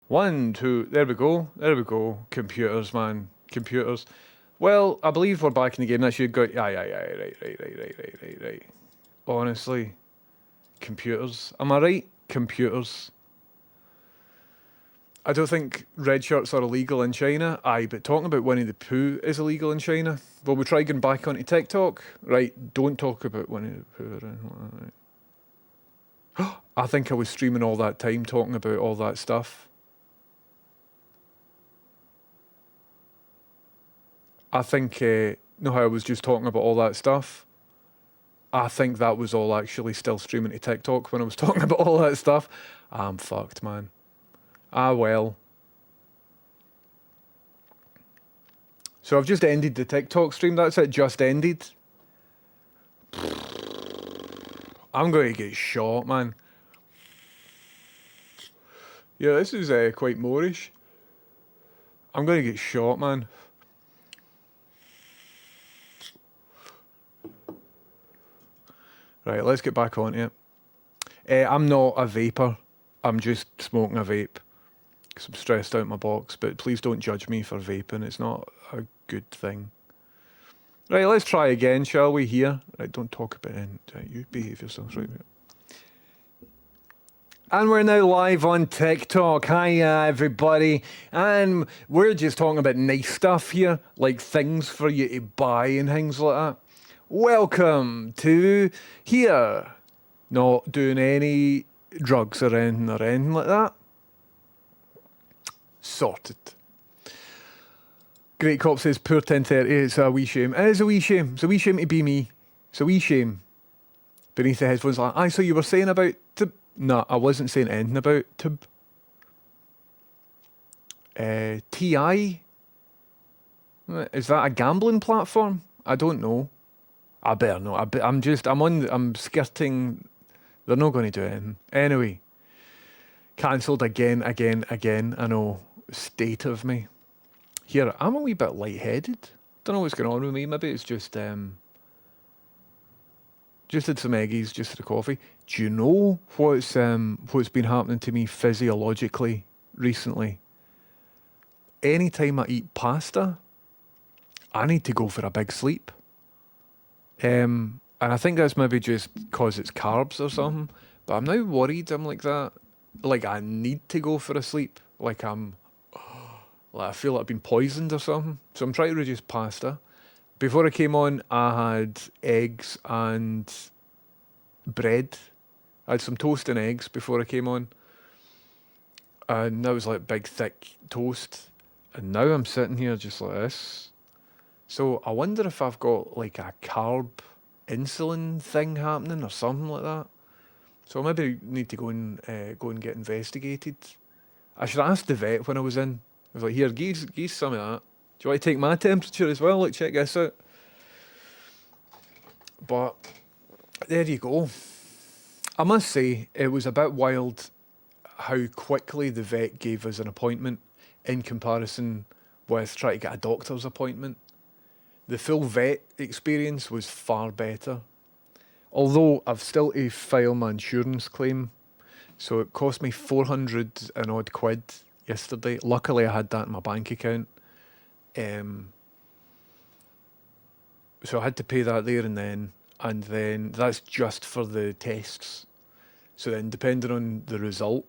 One, two, there we go. There we go. Computers, man. Computers. Well, I believe we're back in the game. That should go. Aye, aye, aye. Right. Honestly, computers. Am I right? Computers. I don't think red shirts are illegal in China. Aye, but talking about Winnie the Pooh is illegal in China. Well, we try going back onto TikTok. Right, don't talk about Winnie the Pooh. Right. I think I was streaming all that time talking about all that stuff. I think, know how I was just talking about all that stuff? I think that was all actually still streaming to TikTok when I was talking about all that stuff. I'm fucked, man. Ah, well. So I've just ended the TikTok stream. That's it, just ended. I'm going to get shot, man. Yeah, this is quite Moorish. I'm going to get shot, man. Right, let's get back on it. I'm not a vapor. I'm just smoking a vape. Because I'm stressed out my box. But please don't judge me for vaping. It's not a good thing. Right, let's try again, shall we? Here. Right, don't talk about it. You behave yourselves, right? And we're now live on TikTok. Hi, everybody. And we're just talking about nice stuff here, like things for you to buy and things like that. Welcome to here. Not doing any drugs or anything like that. Sorted. Great Cop says, poor 1030. It's a wee shame. It is a wee shame. It's a wee shame to be me. It's a wee shame. Beneath the headphones, like, aye, so you were saying about Tib? No, I wasn't saying anything about Tib. TI? Is that a gambling platform? I don't know. I better know. I'm skirting. They're not going to do anything. Anyway, cancelled again. I know. State of me. Here, I'm a wee bit lightheaded. Don't know what's going on with me. Maybe it's just had some eggies, just had a coffee. Do you know what's been happening to me physiologically recently? Anytime I eat pasta, I need to go for a big sleep. And I think that's maybe just because it's carbs or something. But I'm now worried. I'm like that. Like I need to go for a sleep. Like I feel like I've been poisoned or something. So I'm trying to reduce pasta. Before I came on, I had eggs and bread. I had some toast and eggs before I came on. And that was like big, thick toast. And now I'm sitting here just like this. So I wonder if I've got like a carb insulin thing happening or something like that. So I maybe need to go and get investigated. I should ask the vet when I was in. I was like, here, give some of that. Do you want to take my temperature as well? Like, check this out. But there you go. I must say, it was a bit wild how quickly the vet gave us an appointment in comparison with trying to get a doctor's appointment. The full vet experience was far better. Although I've still to file my insurance claim. So it cost me 400 and odd quid yesterday. Luckily I had that in my bank account. So I had to pay that there and then that's just for the tests. So then depending on the result,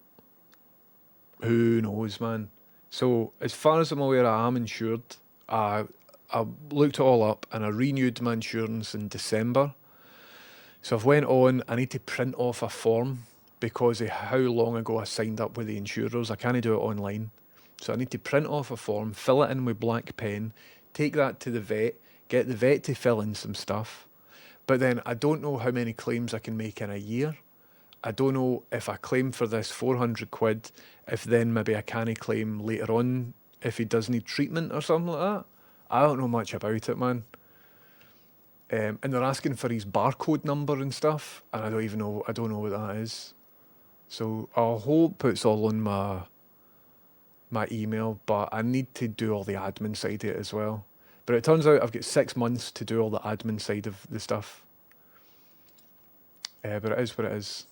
who knows, man. So as far as I'm aware, I am insured. I looked it all up and I renewed my insurance in December. So I've went on, I need to print off a form because of how long ago I signed up with the insurers. I can't do it online. So I need to print off a form, fill it in with black pen, take that to the vet, get the vet to fill in some stuff. But then I don't know how many claims I can make in a year. I don't know if I claim for this 400 quid, if then maybe I can't claim later on if he does need treatment or something like that. I don't know much about it, man. And they're asking for his barcode number and stuff, and I don't know what that is. So I hope it's all on my email, but I need to do all the admin side of it as well. But it turns out I've got 6 months to do all the admin side of the stuff. But it is what it is.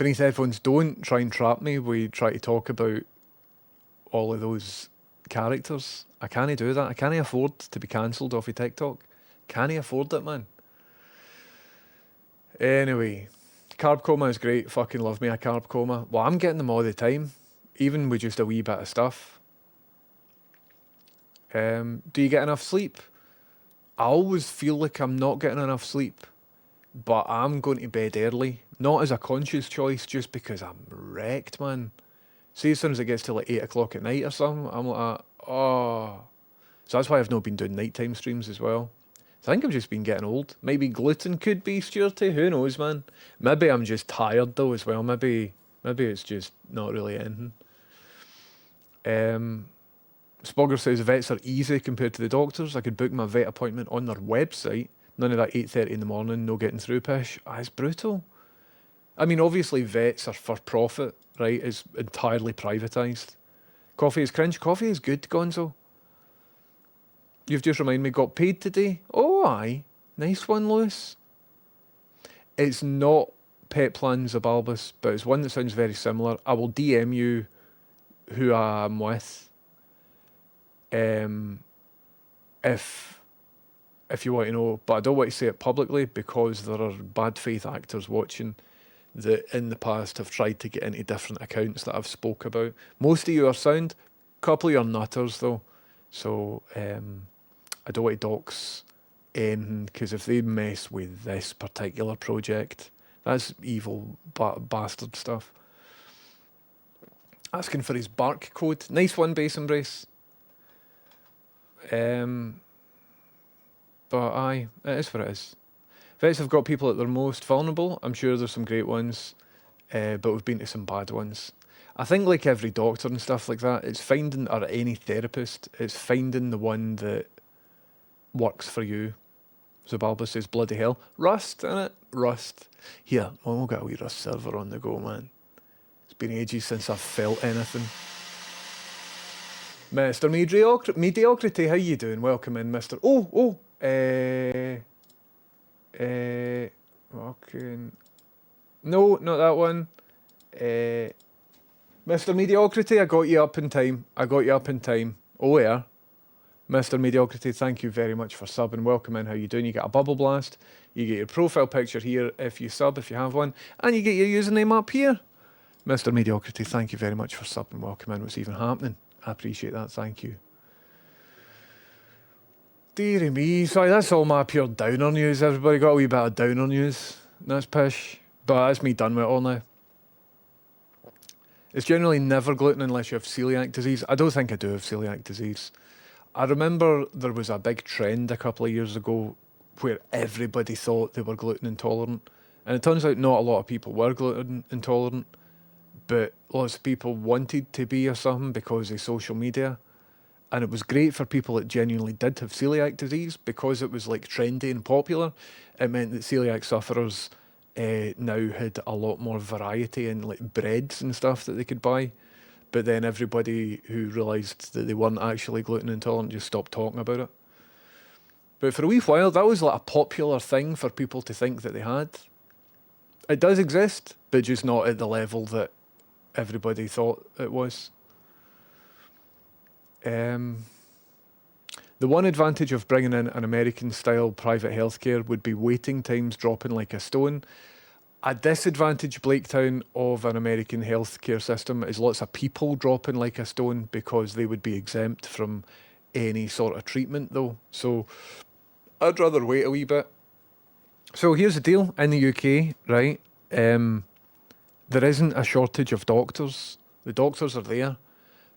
Beneath headphones, don't try and trap me. We try to talk about all of those characters. I can't do that. I can't afford to be cancelled off of TikTok. Can't afford it, man. Anyway, carb coma is great. Fucking love me a carb coma. Well, I'm getting them all the time, even with just a wee bit of stuff. Do you get enough sleep? I always feel like I'm not getting enough sleep, but I'm going to bed early. Not as a conscious choice, just because I'm wrecked, man. See, as soon as it gets to like 8 o'clock at night or something, I'm like, oh. So that's why I've not been doing nighttime streams as well. So I think I've just been getting old. Maybe gluten could be Stuarty, who knows, man. Maybe I'm just tired though as well. Maybe it's just not really anything. Spogger says vets are easy compared to the doctors. I could book my vet appointment on their website. None of that 8:30 in the morning, no getting through pish. It's brutal. I mean, obviously vets are for profit, right? It's entirely privatised. Coffee is cringe. Coffee is good, Gonzo. You've just reminded me, got paid today? Oh, aye. Nice one, Lewis. It's not Pet Plan Zabalbus, but it's one that sounds very similar. I will DM you who I'm with. If you want to know, but I don't want to say it publicly because there are bad faith actors watching that in the past have tried to get into different accounts that I've spoke about. Most of you are sound, couple of you are nutters though, so I don't want to dox anything because if they mess with this particular project, that's evil bastard stuff. Asking for his bark code. Nice one, Base Embrace. But aye, it is what it is. Vets have got people at their most vulnerable. I'm sure there's some great ones, but we've been to some bad ones. I think like every doctor and stuff like that, it's finding, or any therapist, it's finding the one that works for you. Zabalba says, bloody hell. Rust, innit? Rust. Here, we'll get a wee Rust server on the go, man. It's been ages since I've felt anything. Mr. Mediocrity, how you doing? Welcome in, Mr. Fucking... No, not that one. Mr. Mediocrity, I got you up in time. Oh, yeah. Mr. Mediocrity, thank you very much for subbing. Welcome in, how you doing? You get a bubble blast. You get your profile picture here if you sub, if you have one. And you get your username up here. Mr. Mediocrity, thank you very much for subbing. Welcome in. What's even happening? I appreciate that, thank you. Deary me, sorry, that's all my pure downer news. Everybody got a wee bit of downer news. That's pish. But that's me done with it all now. It's generally never gluten unless you have celiac disease. I don't think I do have celiac disease. I remember there was a big trend a couple of years ago where everybody thought they were gluten intolerant. And it turns out not a lot of people were gluten intolerant, but lots of people wanted to be or something because of social media. And it was great for people that genuinely did have celiac disease because it was like trendy and popular. It meant that celiac sufferers now had a lot more variety in like breads and stuff that they could buy. But then everybody who realised that they weren't actually gluten intolerant just stopped talking about it. But for a wee while, that was like a popular thing for people to think that they had. It does exist, but just not at the level that everybody thought it was. The one advantage of bringing in an American-style private healthcare would be waiting times dropping like a stone. A disadvantage, Blaketown, of an American healthcare system is lots of people dropping like a stone because they would be exempt from any sort of treatment, though. So I'd rather wait a wee bit. So here's the deal. In the UK, right, there isn't a shortage of doctors. The doctors are there,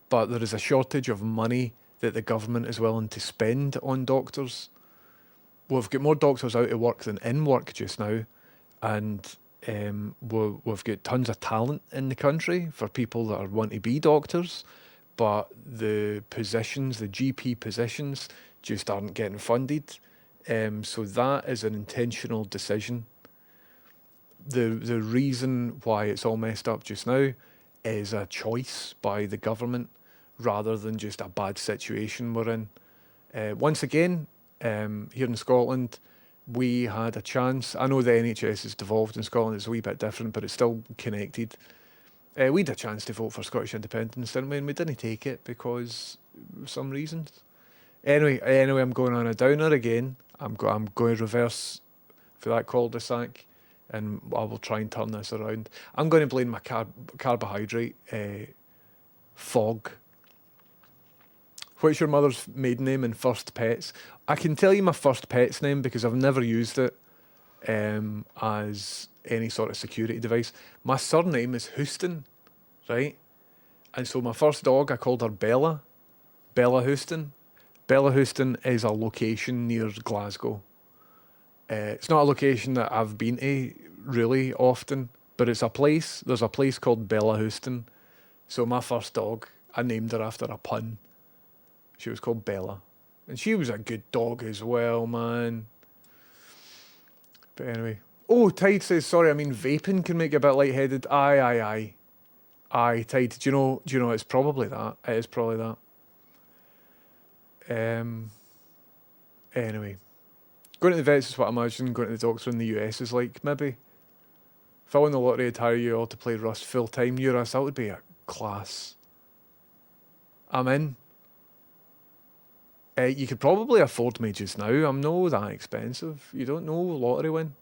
but there is a shortage of money that the government is willing to spend on doctors. We've got more doctors out of work than in work just now, and we've got tons of talent in the country for people that want to be doctors, but the positions, the GP positions, just aren't getting funded. So that is an intentional decision. The reason why it's all messed up just now is a choice by the government rather than just a bad situation we're in. Once again, here in Scotland, we had a chance. I know the NHS is devolved in Scotland, it's a wee bit different, but it's still connected. We had a chance to vote for Scottish independence, didn't we? And we didn't take it because of some reasons. Anyway, I'm going on a downer again. I'm going to reverse for that cul-de-sac, and I will try and turn this around. I'm going to blame my carbohydrate fog. What's your mother's maiden name and first pet's? I can tell you my first pet's name because I've never used it as any sort of security device. My surname is Houston, right? And so my first dog, I called her Bella. Bella Houston. Bella Houston is a location near Glasgow. It's not a location that I've been to really often, but it's a place. There's a place called Bella Houston. So my first dog, I named her after a pun. She was called Bella. And she was a good dog as well, man. But anyway. Oh, Tide says, sorry, I mean vaping can make you a bit lightheaded. Aye. Tide, do you know it's probably that. It is probably that. Anyway. Going to the vets is what I imagine going to the doctor in the US is like, maybe. If I won the lottery, I'd hire you all to play Rust full time. Eurus, that would be a class. I'm in. You could probably afford me just now. I'm no that expensive. You don't know lottery win.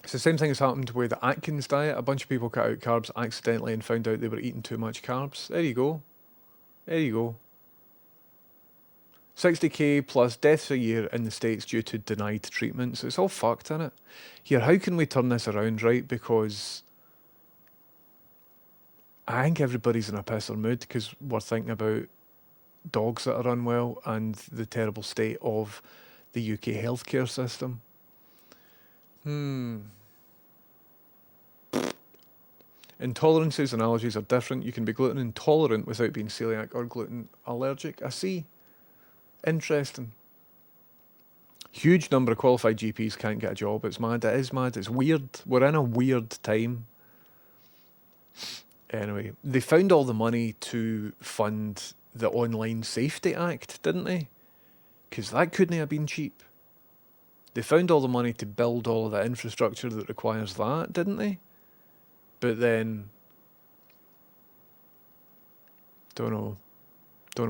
It's the same thing has happened with the Atkins diet. A bunch of people cut out carbs accidentally and found out they were eating too much carbs. There you go. 60k plus deaths a year in the States due to denied treatment. So it's all fucked, innit? Here, how can we turn this around, right? Because I think everybody's in a pisser mood because we're thinking about dogs that are unwell and the terrible state of the UK healthcare system. Intolerances and allergies are different. You can be gluten intolerant without being celiac or gluten allergic. I see. Interesting. Huge number of qualified GPs can't get a job. It's mad. It is mad. It's weird. We're in a weird time. Anyway, they found all the money to fund the Online Safety Act, didn't they? Because that couldn't have been cheap. They found all the money to build all of the infrastructure that requires that, didn't they? But then, don't know.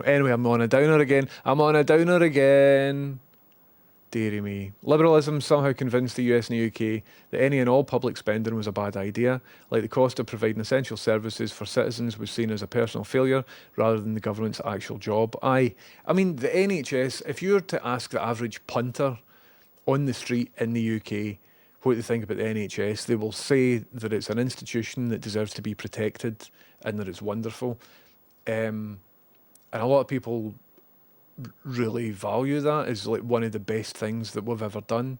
Anyway, I'm on a downer again. Deary me. Liberalism somehow convinced the US and the UK that any and all public spending was a bad idea, like the cost of providing essential services for citizens was seen as a personal failure rather than the government's actual job. I mean, the NHS, if you were to ask the average punter on the street in the UK what they think about the NHS, they will say that it's an institution that deserves to be protected and that it's wonderful. And a lot of people really value that as like one of the best things that we've ever done.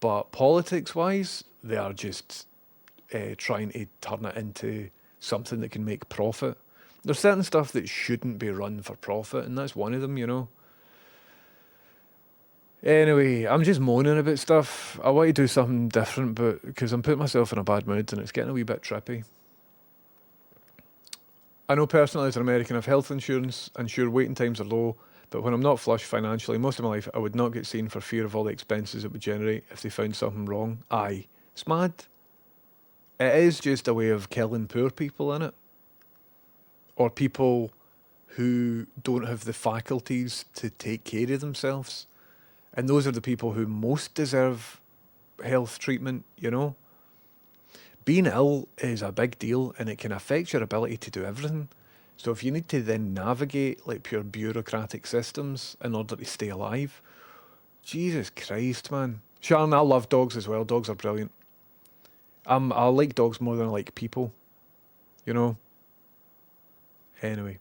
But politics-wise, they are just trying to turn it into something that can make profit. There's certain stuff that shouldn't be run for profit, and that's one of them, you know. Anyway, I'm just moaning about stuff. I want to do something different, but because I'm putting myself in a bad mood and it's getting a wee bit trippy. I know personally as an American I have health insurance and sure waiting times are low, but when I'm not flush financially most of my life I would not get seen for fear of all the expenses it would generate if they found something wrong. Aye, it's mad. It is just a way of killing poor people, innit? Or people who don't have the faculties to take care of themselves. And those are the people who most deserve health treatment, you know? Being ill is a big deal and it can affect your ability to do everything. So if you need to then navigate like pure bureaucratic systems in order to stay alive, Jesus Christ, man. Sharon, I love dogs as well. Dogs are brilliant. I like dogs more than I like people, you know? Anyway.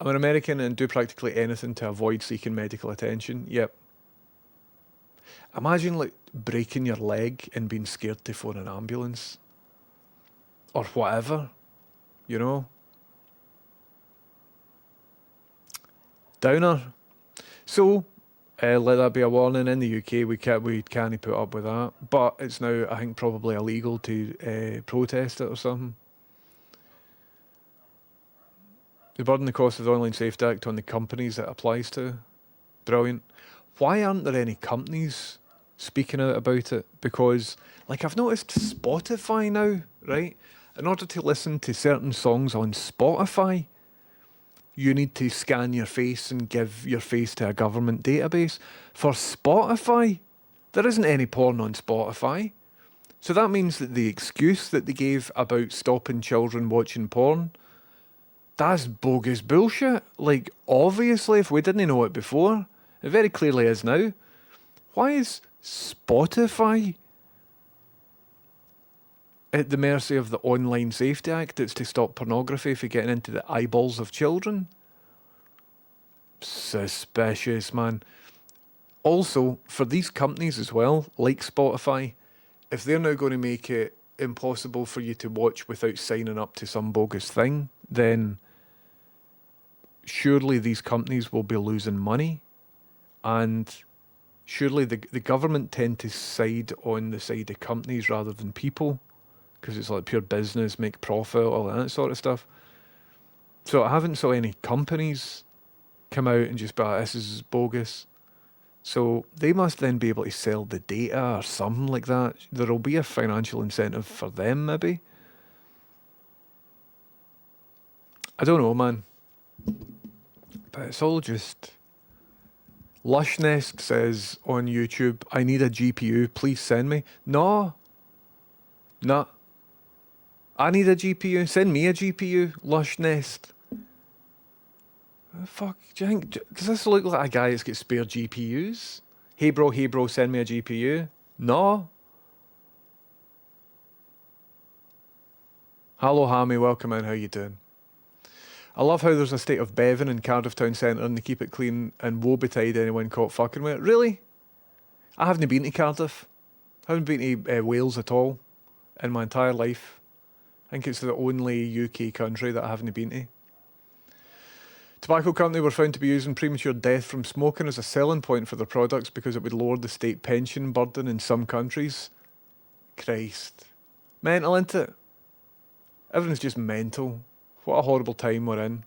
I'm an American and do practically anything to avoid seeking medical attention. Yep. Imagine like breaking your leg and being scared to phone an ambulance. Or whatever, you know? Downer. So, let that be a warning. In the UK, we can't put up with that. But it's now, I think, probably illegal to protest it or something. They burden the cost of the Online Safety Act on the companies that it applies to. Brilliant. why aren't there any companies speaking out about it? Because, like, I've noticed Spotify now, right? In order to listen to certain songs on Spotify, you need to scan your face and give your face to a government database. For Spotify, there isn't any porn on Spotify. So that means that the excuse that they gave about stopping children watching porn, that's bogus bullshit. Like, obviously, if we didn't know it before, it very clearly is now. Why is Spotify at the mercy of the Online Safety Act that's to stop pornography from getting into the eyeballs of children? Suspicious, man. Also, for these companies as well, like Spotify, if they're now going to make it impossible for you to watch without signing up to some bogus thing, then surely these companies will be losing money. And surely the government tend to side on the side of companies rather than people, because it's like pure business, make profit, all that sort of stuff. So I haven't saw any companies come out and just be like, this is bogus. So they must then be able to sell the data or something like that. There'll be a financial incentive for them, maybe. I don't know, man. But it's all just... Lushnest says on YouTube, I need a GPU, please send me. No. Nah. I need a GPU, send me a GPU, Lushnest. Fuck, do you think, does this look like a guy that's got spare GPUs? Hey bro, send me a GPU. No. Hello Hammy, welcome in, how you doing? I love how there's a state of Bevan in Cardiff Town Centre and they keep it clean and woe betide anyone caught fucking with it. Really? I haven't been to Cardiff. I haven't been to Wales at all in my entire life. I think it's the only UK country that I haven't been to. Tobacco company were found to be using premature death from smoking as a selling point for their products because it would lower the state pension burden in some countries. Christ. Mental, isn't it? Everyone's just mental. What a horrible time we're in.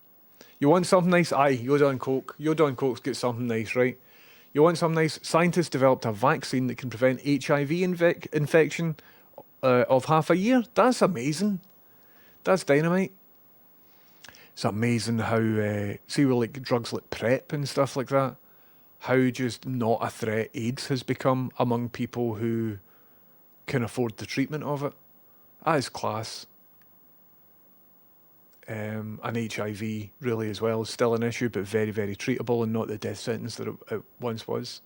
You want something nice? Aye, Yoda and Coke. Yoda and Coke's get something nice, right? You want something nice? Scientists developed a vaccine that can prevent HIV infection of half a year. That's amazing. That's dynamite. It's amazing how, see with like drugs like PrEP and stuff like that, how just not a threat AIDS has become among people who can afford the treatment of it. That is class. And HIV really as well is still an issue, but very, very treatable and not the death sentence that it once was.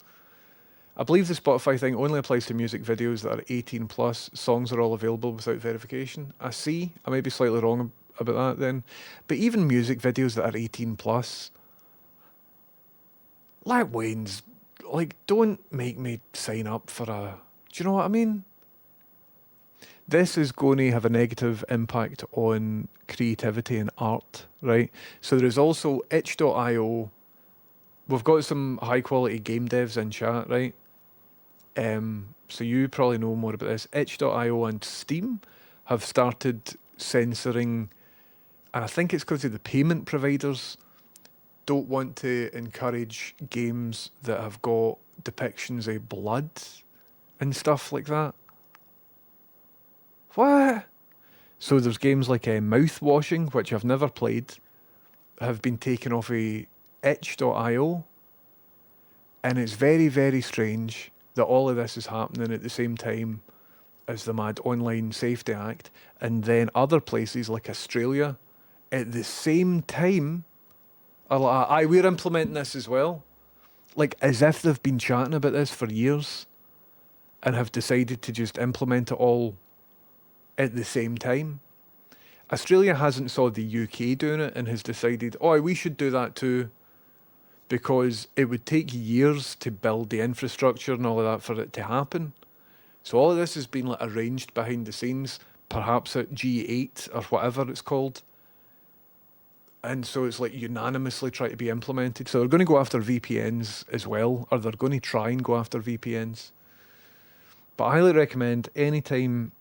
I believe the Spotify thing only applies to music videos that are 18 plus. Songs are all available without verification. I see. I may be slightly wrong about that then. But even music videos that are 18 plus, like Wayne's, like, don't make me sign up for a... Do you know what I mean? This is going to have a negative impact on creativity and art, right? So there is also itch.io. We've got some high quality game devs in chat, right? So you probably know more about this. Itch.io and Steam have started censoring, and I think it's because of the payment providers don't want to encourage games that have got depictions of blood and stuff like that. What? So there's games like Mouth Washing, which I've never played, have been taken off of itch.io. And it's very, very strange that all of this is happening at the same time as the mad Online Safety Act, and then other places like Australia at the same time are like, aye, we're implementing this as well. Like, as if they've been chatting about this for years and have decided to just implement it all at the same time. Australia hasn't saw the UK doing it and has decided, oh, we should do that too, because it would take years to build the infrastructure and all of that for it to happen. So all of this has been like arranged behind the scenes, perhaps at G8 or whatever it's called. And so it's like unanimously try to be implemented. So they're going to go after VPNs as well, or they're going to try and go after VPNs. But I highly recommend anytime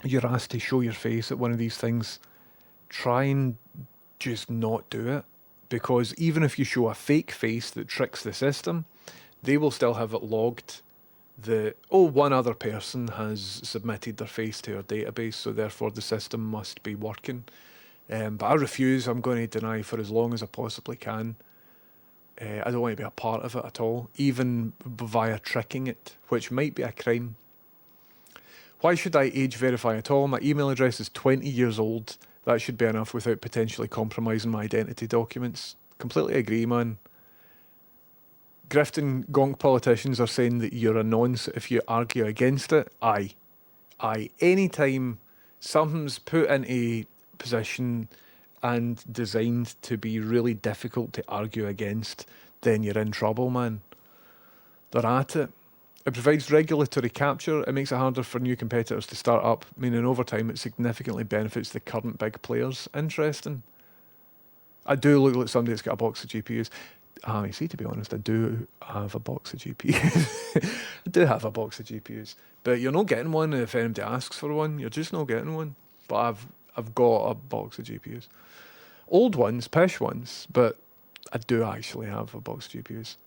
you're asked to show your face at one of these things, try and just not do it. Because even if you show a fake face that tricks the system, they will still have it logged that, oh, one other person has submitted their face to our database, so therefore the system must be working. But I refuse. I'm going to deny for as long as I possibly can. I don't want to be a part of it at all, even via tricking it, which might be a crime. Why should I age verify at all? My email address is 20 years old. That should be enough without potentially compromising my identity documents. Completely agree, man. Grifting gonk politicians are saying that you're a nonce if you argue against it. Aye. Anytime something's put into position and designed to be really difficult to argue against, then you're in trouble, man. They're at it. It provides regulatory capture. It makes it harder for new competitors to start up, meaning over time it significantly benefits the current big players. Interesting. I do look like somebody that's got a box of GPUs. You see, to be honest, I do have a box of GPUs. I do have a box of GPUs. But you're not getting one if anybody asks for one. You're just not getting one. But I've got a box of GPUs. Old ones, pish ones, but I do actually have a box of GPUs.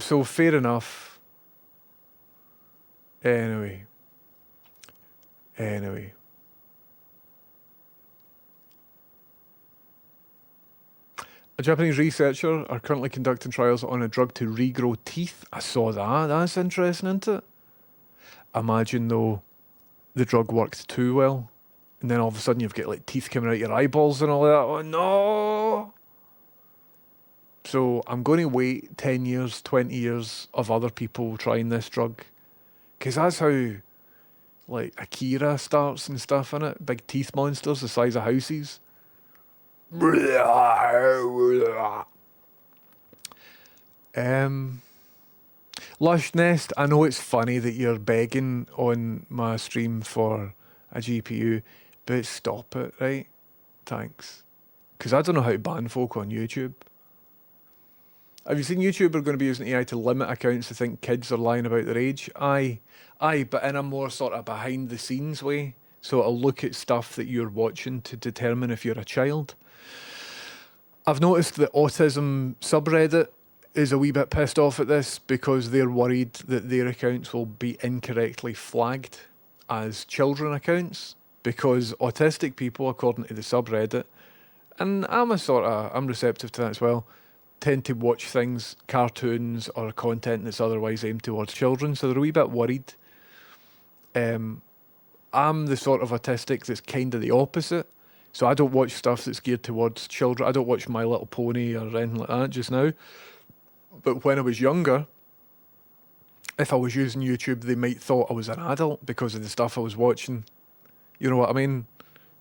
So fair enough. Anyway. A Japanese researcher are currently conducting trials on a drug to regrow teeth. I saw that. That's interesting, isn't it? Imagine, though, the drug worked too well. And then all of a sudden you've got like teeth coming out your eyeballs and all that. Oh, no! So I'm going to wait 10 years, 20 years of other people trying this drug. Because that's how, like, Akira starts and stuff, in it. Big teeth monsters the size of houses. Lush Nest, I know it's funny that you're begging on my stream for a GPU, but stop it, right? Thanks. Because I don't know how to ban folk on YouTube. Have you seen YouTube are going to be using AI to limit accounts to think kids are lying about their age? Aye, but in a more sort of behind the scenes way. So it'll look at stuff that you're watching to determine if you're a child. I've noticed the autism subreddit is a wee bit pissed off at this because they're worried that their accounts will be incorrectly flagged as children accounts because autistic people, according to the subreddit, and I'm receptive to that as well, tend to watch things, cartoons or content that's otherwise aimed towards children, so they're a wee bit worried. I'm the sort of autistic that's kind of the opposite, so I don't watch stuff that's geared towards children. I don't watch My Little Pony or anything like that just now. But when I was younger, if I was using YouTube, they might thought I was an adult because of the stuff I was watching. You know what I mean?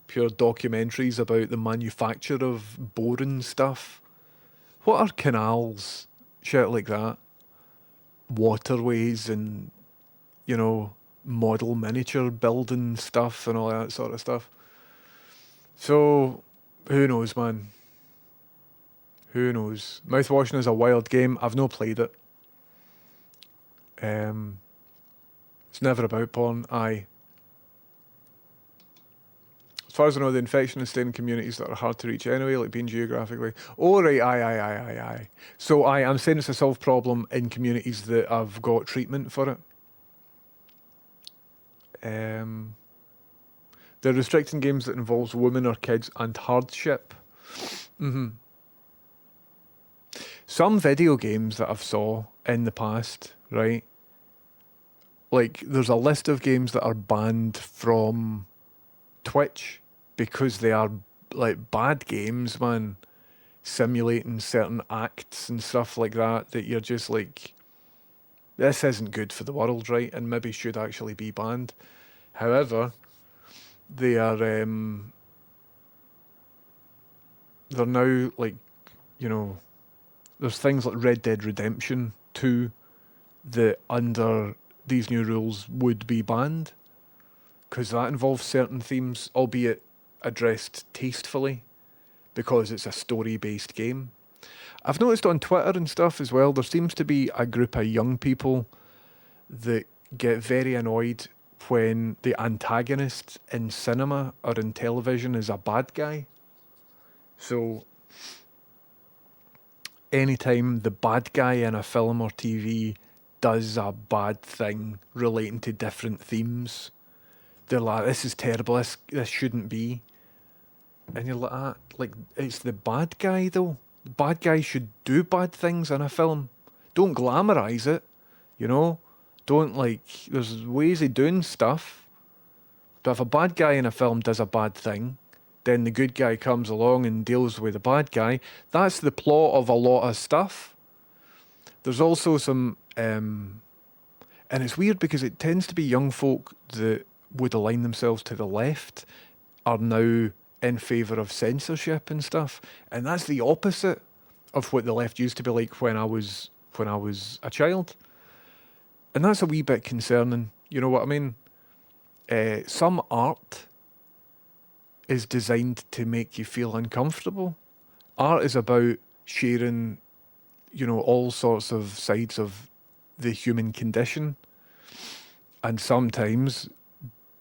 Pure documentaries about the manufacture of boring stuff. What are canals? Shit like that. Waterways and, model miniature building stuff and all that sort of stuff. So, who knows, man? Who knows? Mouthwashing is a wild game. I've not played it. It's never about porn. Aye. As far as I know, the infection is staying in communities that are hard to reach anyway, like being geographically. Oh, right, aye. So, I'm saying it's a solved problem in communities that have got treatment for it. They're restricting games that involves women or kids and hardship. Some video games that I've saw in the past, right? Like, there's a list of games that are banned from Twitch because they are, like, bad games, man. Simulating certain acts and stuff like that you're just like, this isn't good for the world, right? And maybe should actually be banned. However, they are, they're now, like, there's things like Red Dead Redemption 2 that under these new rules would be banned because that involves certain themes, albeit addressed tastefully because it's a story-based game. I've noticed on Twitter and stuff as well, there seems to be a group of young people that get very annoyed when the antagonist in cinema or in television is a bad guy. So anytime the bad guy in a film or TV does a bad thing relating to different themes, they're like, this is terrible, this shouldn't be. And you're like, it's the bad guy though. The bad guy should do bad things in a film. Don't glamorize it, you know? Don't there's ways of doing stuff. But if a bad guy in a film does a bad thing, then the good guy comes along and deals with the bad guy. That's the plot of a lot of stuff. There's also some, and it's weird because it tends to be young folk that would align themselves to the left are now in favour of censorship and stuff. And that's the opposite of what the left used to be like when I was a child. And that's a wee bit concerning. You know what I mean? Some art is designed to make you feel uncomfortable. Art is about sharing, all sorts of sides of the human condition. And sometimes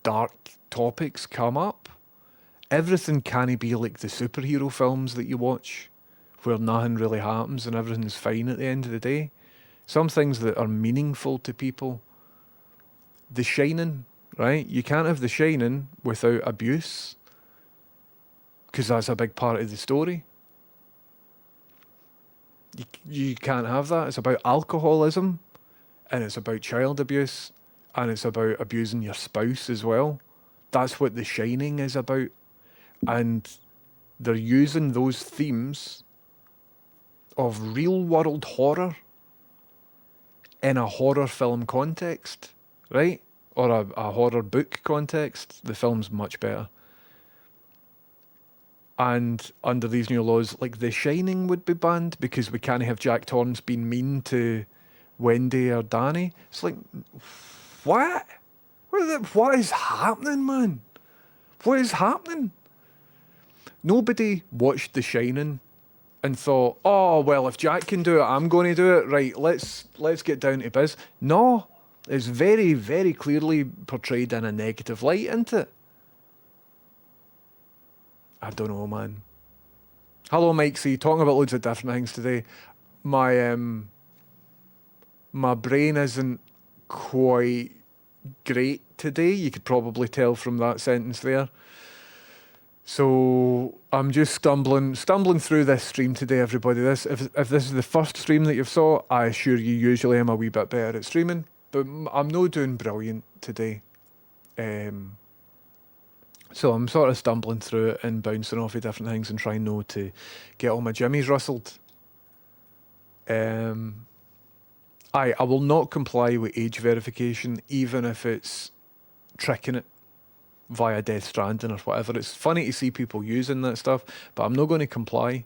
dark topics come up. Everything can't be like the superhero films that you watch, where nothing really happens and everything's fine at the end of the day. Some things that are meaningful to people. The Shining, right? You can't have The Shining without abuse, because that's a big part of the story. You can't have that. It's about alcoholism, and it's about child abuse, and it's about abusing your spouse as well. That's what The Shining is about. And they're using those themes of real world horror in a horror film context, right? Or a horror book context. The film's much better. And under these new laws, like The Shining would be banned because we can't have Jack Torrance being mean to Wendy or Danny. It's like, what? What is happening, man? What is happening? Nobody watched The Shining and thought, oh, well, if Jack can do it, I'm going to do it. Right, let's get down to biz. No, it's very, very clearly portrayed in a negative light, isn't it? I don't know, man. Hello, Mike C. Talking about loads of different things today. My brain isn't quite great today. You could probably tell from that sentence there. So I'm just stumbling through this stream today, everybody. If this is the first stream that you've saw, I assure you, usually I'm a wee bit better at streaming, but I'm not doing brilliant today. So I'm sort of stumbling through it and bouncing off of different things and trying not to get all my jimmies rustled. I will not comply with age verification, even if it's tricking it via Death Stranding or whatever. It's funny to see people using that stuff, but I'm not going to comply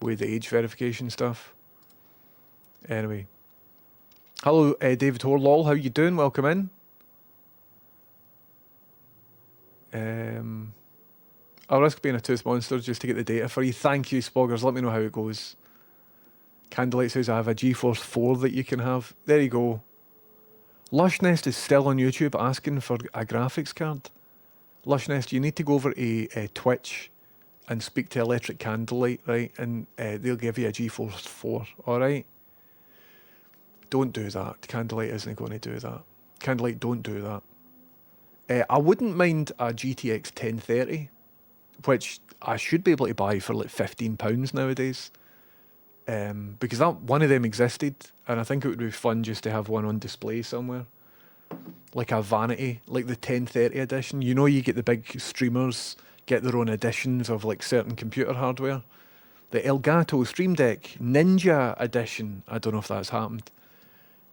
with the age verification stuff. Anyway. Hello, David Horlol. How you doing? Welcome in. I'll risk being a tooth monster just to get the data for you. Thank you, Spoggers. Let me know how it goes. Candlelight says I have a GeForce 4 that you can have. There you go. Lushnest is still on YouTube asking for a graphics card. Lushnest, you need to go over to Twitch and speak to Electric Candlelight, right? And they'll give you a GeForce 4, alright? Don't do that. Candlelight isn't going to do that. Candlelight, don't do that. I wouldn't mind a GTX 1030, which I should be able to buy for like £15 nowadays. Because one of them existed, and I think it would be fun just to have one on display somewhere. Like a vanity, like the 1030 edition. You know, you get the big streamers get their own editions of like certain computer hardware. The Elgato Stream Deck Ninja edition. I don't know if that's happened.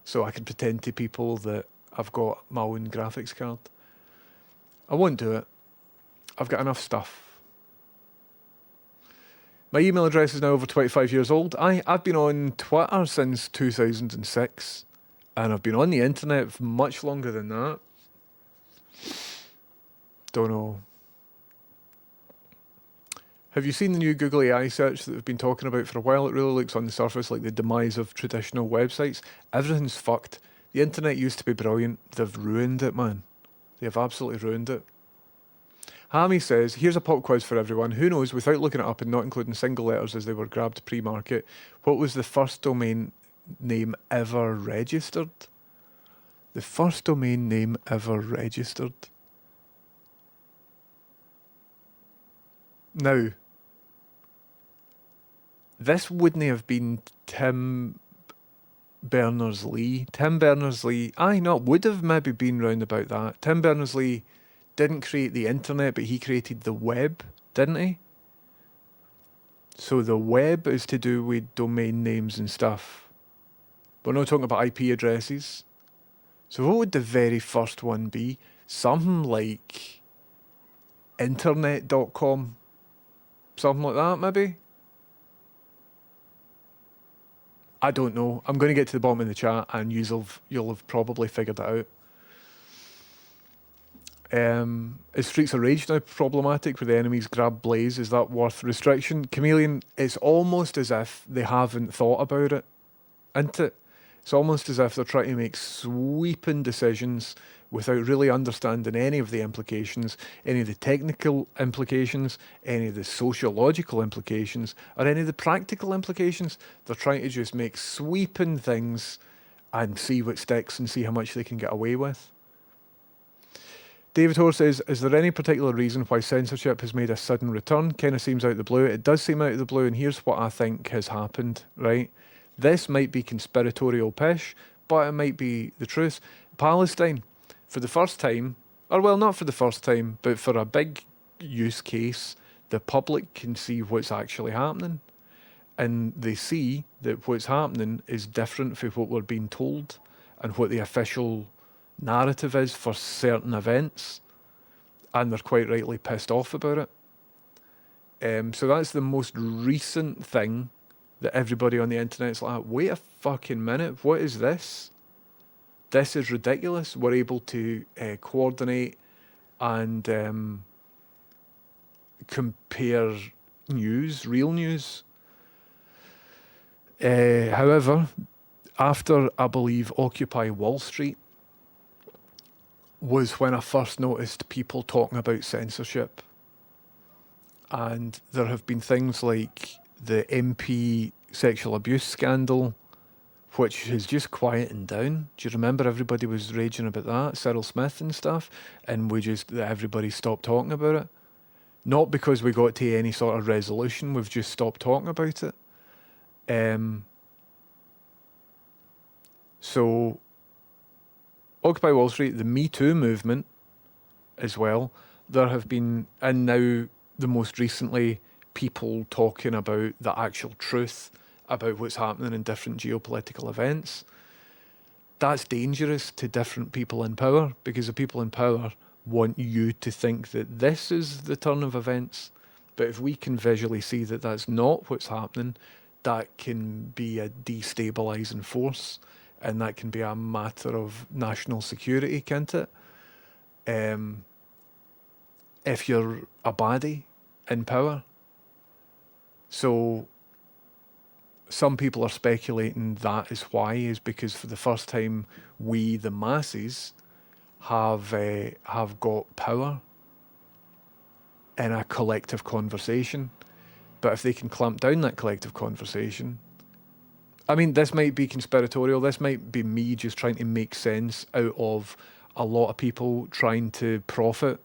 So I can pretend to people that I've got my own graphics card. I won't do it. I've got enough stuff. My email address is now over 25 years old. I've been on Twitter since 2006. And I've been on the internet for much longer than that. Don't know. Have you seen the new Google AI search that we've been talking about for a while? It really looks on the surface like the demise of traditional websites. Everything's fucked. The internet used to be brilliant. They've ruined it, man. They have absolutely ruined it. Hammy says, here's a pop quiz for everyone. Who knows, without looking it up and not including single letters as they were grabbed pre-market, what was the first domain name ever registered? The first domain name ever registered. Now, this wouldn't have been Tim Berners-Lee. Tim Berners-Lee, aye, no, it would have maybe been round about that. Tim Berners-Lee didn't create the internet, but he created the web, didn't he? So the web is to do with domain names and stuff. We're not talking about IP addresses. So what would the very first one be? Something like internet.com. Something like that, maybe? I don't know. I'm going to get to the bottom of the chat and you'll have probably figured it out. Is Streets of Rage now problematic where the enemies grab Blaze? Is that worth restriction? Chameleon, it's almost as if they haven't thought about it, isn't it? It's almost as if they're trying to make sweeping decisions without really understanding any of the implications, any of the technical implications, any of the sociological implications, or any of the practical implications. They're trying to just make sweeping things and see what sticks and see how much they can get away with. David Hoare says, is there any particular reason why censorship has made a sudden return? Kind of seems out of the blue. It does seem out of the blue, and here's what I think has happened, right? This might be conspiratorial pish, but it might be the truth. Palestine, for the first time, or well, not for the first time, but for a big use case, the public can see what's actually happening. And they see that what's happening is different from what we're being told and what the official narrative is for certain events, and they're quite rightly pissed off about it. So that's the most recent thing that everybody on the internet's like, wait a fucking minute, what is this? This is ridiculous. We're able to coordinate and compare news, real news. However, after, I believe, Occupy Wall Street, was when I first noticed people talking about censorship. And there have been things like the MP sexual abuse scandal, which has just quietened down. Do you remember everybody was raging about that, Cyril Smith and stuff? And everybody stopped talking about it. Not because we got to any sort of resolution, we've just stopped talking about it. So Occupy Wall Street, the Me Too movement as well, there have been, and now the most recently, people talking about the actual truth about what's happening in different geopolitical events. That's dangerous to different people in power, because the people in power want you to think that this is the turn of events. But if we can visually see that that's not what's happening, that can be a destabilising force. And that can be a matter of national security, can't it? If you're a baddie in power. So some people are speculating that is why, is because for the first time we, the masses, have got power in a collective conversation. But if they can clamp down that collective conversation, I mean, this might be conspiratorial. This might be me just trying to make sense out of a lot of people trying to profit.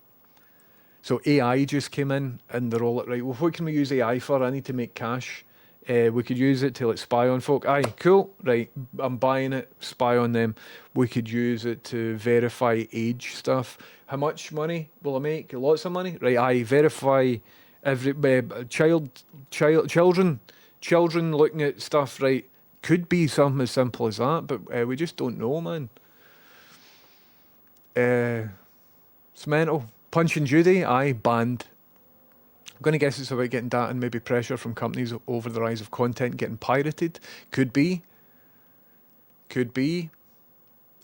So AI just came in and they're all like, right, well, what can we use AI for? I need to make cash. We could use it to like spy on folk. Aye, cool. Right, I'm buying it. Spy on them. We could use it to verify age stuff. How much money will I make? Lots of money. Right, aye, verify every children looking at stuff. Right. Could be something as simple as that, but we just don't know, man. It's mental. Punch and Judy, aye, banned. I'm going to guess it's about getting data and maybe pressure from companies over the rise of content getting pirated. Could be.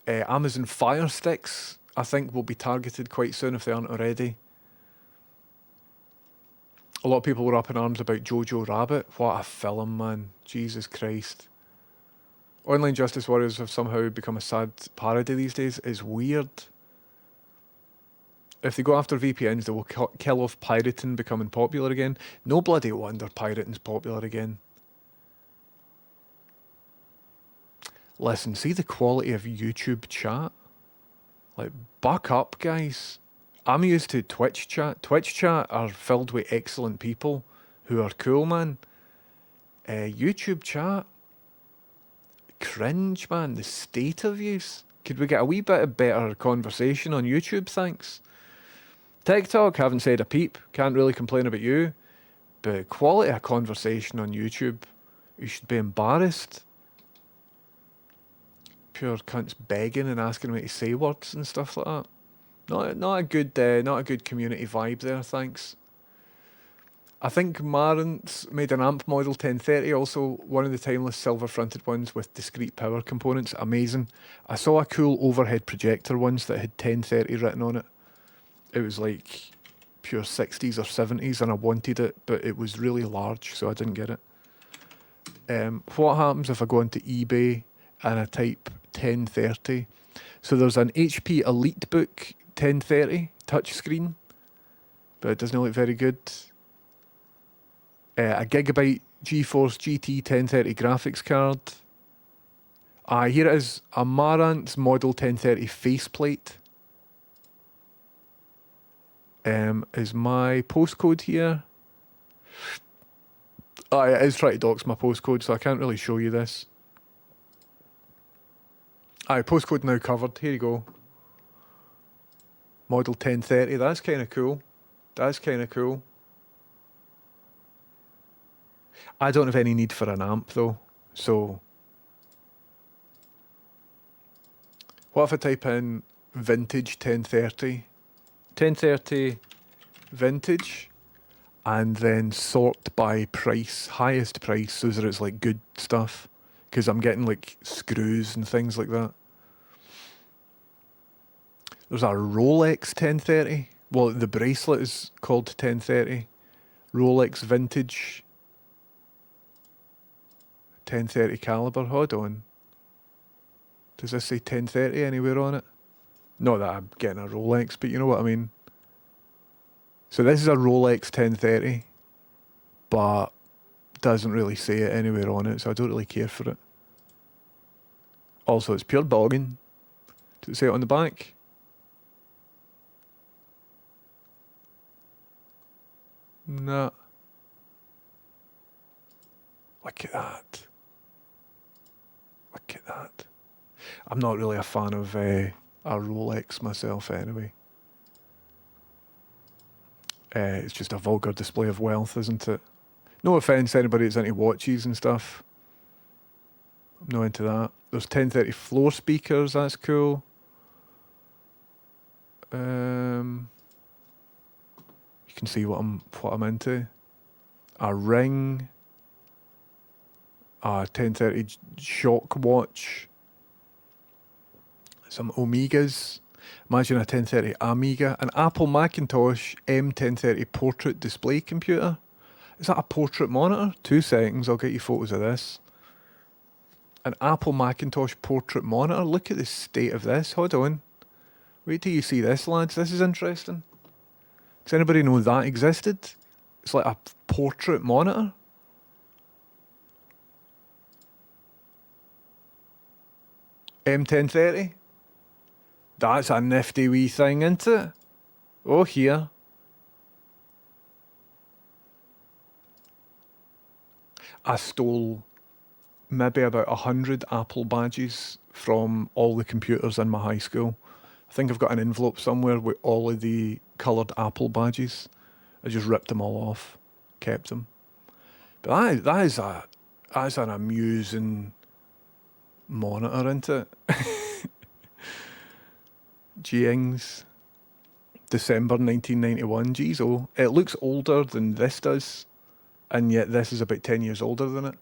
Amazon Fire Sticks, I think, will be targeted quite soon if they aren't already. A lot of people were up in arms about Jojo Rabbit. What a film, man. Jesus Christ. Online justice warriors have somehow become a sad parody these days. It's weird. If they go after VPNs, they will kill off pirating becoming popular again. No bloody wonder pirating's popular again. Listen, see the quality of YouTube chat? Like, buck up, guys. I'm used to Twitch chat. Twitch chat are filled with excellent people who are cool, man. YouTube chat, cringe, man. The state of use. Could we get a wee bit of better conversation on YouTube, thanks? TikTok, haven't said a peep. Can't really complain about you. But quality of conversation on YouTube, you should be embarrassed. Pure cunts begging and asking me to say words and stuff like that. Not a good community vibe there, thanks. I think Marantz made an amp model 1030, also one of the timeless silver fronted ones with discrete power components. Amazing. I saw a cool overhead projector once that had 1030 written on it. It was like pure 60s or 70s and I wanted it, but it was really large, so I didn't get it. What happens if I go onto eBay and I type 1030? So there's an HP EliteBook 1030 touchscreen, but it doesn't look very good. A Gigabyte GeForce GT 1030 graphics card. Here it is, a Marantz Model 1030 faceplate. Is my postcode here? It is trying to dox my postcode, so I can't really show you this. Postcode now covered. Here you go. Model 1030. That's kind of cool. That's kind of cool. I don't have any need for an amp though, so what if I type in vintage 1030? 1030 vintage, and then sort by price, highest price, so that it's like good stuff, because I'm getting like screws and things like that. There's a Rolex 1030. Well, the bracelet is called 1030. Rolex vintage 1030 caliber. Hold on. Does this say 1030 anywhere on it? Not that I'm getting a Rolex, but you know what I mean. So this is a Rolex 1030, but doesn't really say it anywhere on it, so I don't really care for it. Also, it's pure bogging. Does it say it on the back? No. Look at that. Look at that. I'm not really a fan of a Rolex myself anyway. It's just a vulgar display of wealth, isn't it? No offence to anybody that's into watches and stuff. I'm not into that. There's 1030 floor speakers, that's cool. You can see what I'm into. A ring. A 1030 shock watch. Some Omegas. Imagine a 1030 Amiga. An Apple Macintosh M1030 portrait display computer. Is that a portrait monitor? 2 seconds, I'll get you photos of this. An Apple Macintosh portrait monitor. Look at the state of this. Hold on. Wait till you see this, lads. This is interesting. Does anybody know that existed? It's like a portrait monitor. M1030. That's a nifty wee thing, isn't it? Oh, here. I stole maybe about 100 Apple badges from all the computers in my high school. I think I've got an envelope somewhere with all of the coloured Apple badges. I just ripped them all off, kept them. But that is an amusing monitor, isn't it? Jings. December 1991. Jeez, oh. It looks older than this does, and yet this is about 10 years older than it.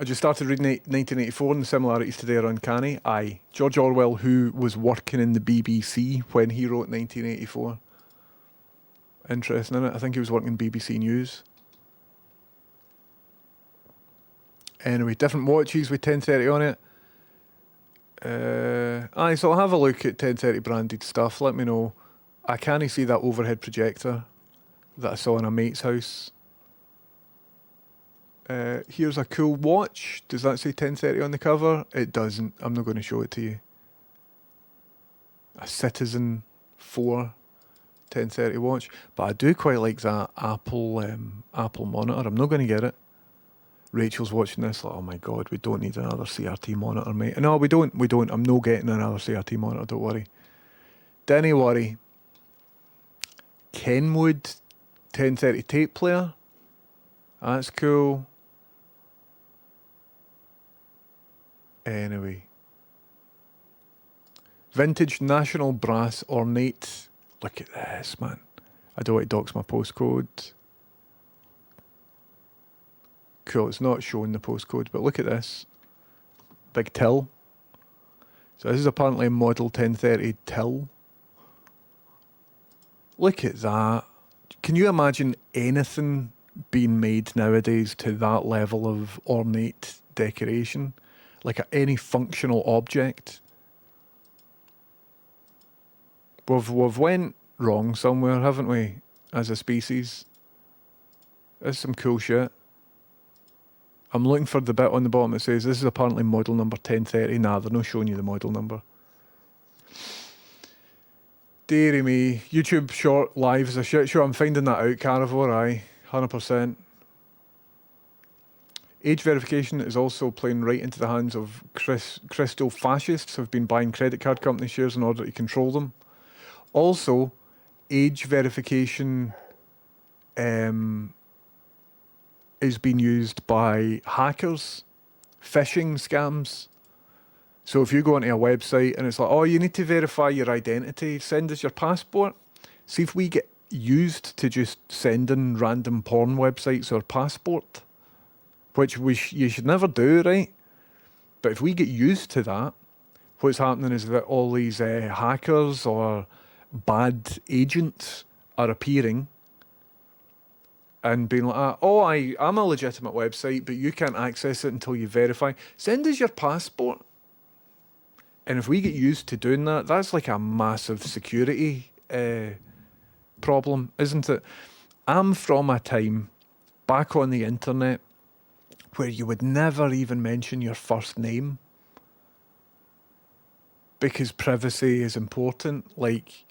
I just started reading 1984 and the similarities today are uncanny. Aye. George Orwell, who was working in the BBC when he wrote 1984. Interesting, isn't it? I think he was working in BBC News. Anyway, different watches with 1030 on it. Aye, so I'll have a look at 1030 branded stuff. Let me know. I can't see that overhead projector that I saw in a mate's house. Here's a cool watch. Does that say 1030 on the cover? It doesn't. I'm not going to show it to you. A Citizen 4 1030 watch. But I do quite like that Apple monitor. I'm not going to get it. Rachel's watching this like, oh my god, we don't need another CRT monitor, mate. No, we don't. I'm not getting another CRT monitor, don't worry. Didn't worry. Kenwood 1030 tape player. That's cool. Anyway. Vintage National Brass Ornate. Look at this, man. I don't want to dox my postcode. Cool, it's not showing the postcode, but look at this. Big till. So this is apparently a model 1030 till. Look at that. Can you imagine anything being made nowadays to that level of ornate decoration? Like any functional object? We've went wrong somewhere, haven't we? As a species. There's some cool shit. I'm looking for the bit on the bottom that says this is apparently model number 1030. Nah, they're not showing you the model number. Deary me. YouTube short live is a shit show. I'm finding that out, Carnivore, aye. 100%. Age verification is also playing right into the hands of crystal fascists who have been buying credit card company shares in order to control them. Also, age verification is being used by hackers, phishing scams. So if you go onto a website and it's like, oh, you need to verify your identity, send us your passport. See if we get used to just sending random porn websites our passport, which you should never do, right? But if we get used to that, what's happening is that all these hackers or bad agents are appearing and being like, oh, I'm a legitimate website, but you can't access it until you verify. Send us your passport. And if we get used to doing that, that's like a massive security problem, isn't it? I'm from a time back on the internet where you would never even mention your first name because privacy is important. Like,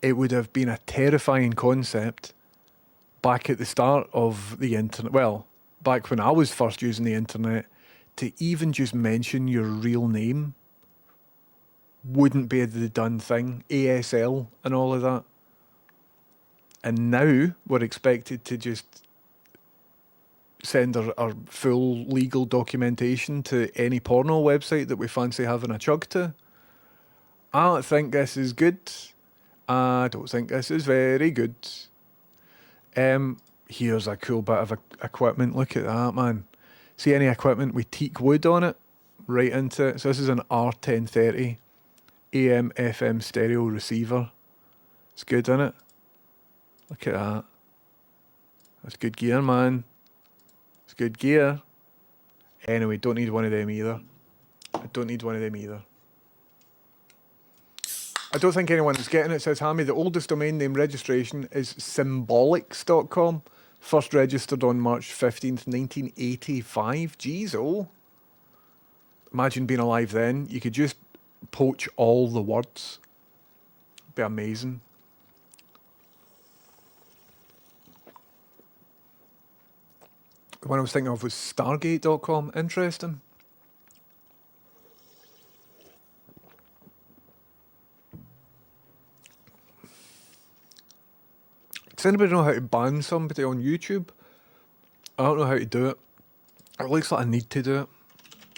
it would have been a terrifying concept back at the start of the internet. Well, back when I was first using the internet, to even just mention your real name wouldn't be the done thing. ASL and all of that. And now we're expected to just send our full legal documentation to any porno website that we fancy having a chug to. I don't think this is good. I don't think this is very good. Here's a cool bit of equipment. Look at that, man. See any equipment with teak wood on it? Right into it. So this is an R1030 AM FM stereo receiver. It's good, isn't it? Look at that. That's good gear, man. It's good gear. Anyway, don't need one of them either. I don't need one of them either. I don't think anyone is getting it. Says Hammy, the oldest domain name registration is symbolics.com. First registered on March 15th, 1985. Jeez, oh. Imagine being alive then. You could just poach all the words. It'd be amazing. The one I was thinking of was Stargate.com. Interesting. Does anybody know how to ban somebody on YouTube? I don't know how to do it. It looks like I need to do it.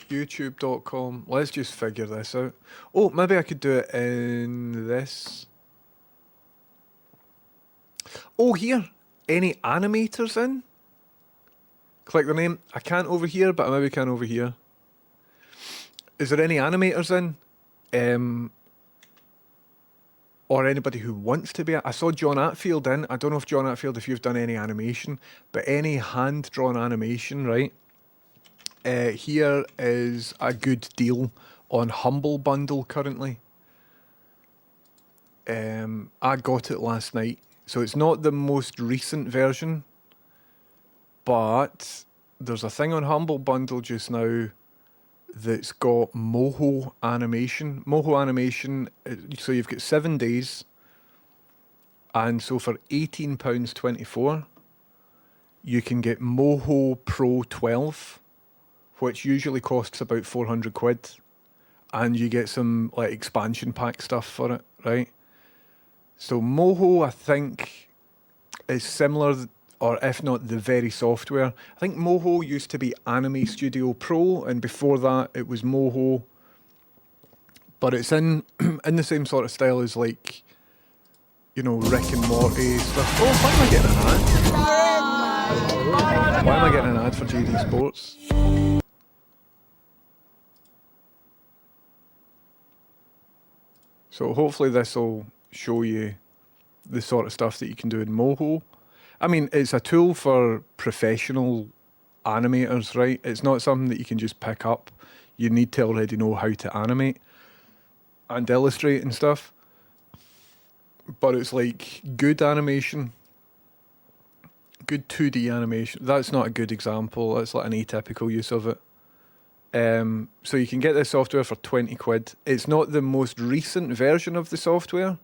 YouTube.com. Let's just figure this out. Oh, maybe I could do it in this. Oh, here. Any animators in? Click their name. I can't over here, but I maybe can over here. Is there any animators in? Or anybody who wants to be. I saw John Atfield in. I don't know if John Atfield, if you've done any animation, but any hand-drawn animation, right? Here is a good deal on Humble Bundle currently. I got it last night, so it's not the most recent version, but there's a thing on Humble Bundle just now that's got Moho animation. Moho animation, so you've got 7 days, and so for £18.24, you can get Moho Pro 12, which usually costs about 400 quid, and you get some like expansion pack stuff for it, right? So Moho, I think, is similar, or if not the very software. I think Moho used to be Anime Studio Pro, and before that it was Moho. But it's in in the same sort of style as like, you know, Rick and Morty stuff. Oh, why am I getting an ad? Why am I getting an ad for JD Sports? So hopefully this will show you the sort of stuff that you can do in Moho. I mean, it's a tool for professional animators, right? It's not something that you can just pick up. You need to already know how to animate and illustrate and stuff. But it's like good animation, good 2D animation. That's not a good example. That's like an atypical use of it. So you can get this software for 20 quid. It's not the most recent version of the software,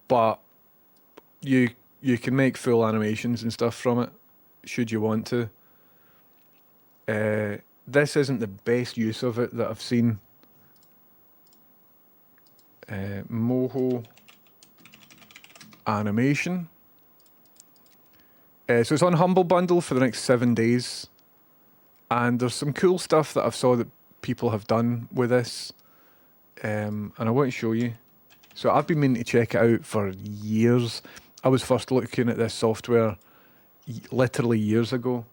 but you can make full animations and stuff from it, should you want to. This isn't the best use of it that I've seen. Moho animation. So it's on Humble Bundle for the next 7 days. And there's some cool stuff that I've saw that people have done with this. And I want to show you. So I've been meaning to check it out for years. I was first looking at this software literally years ago.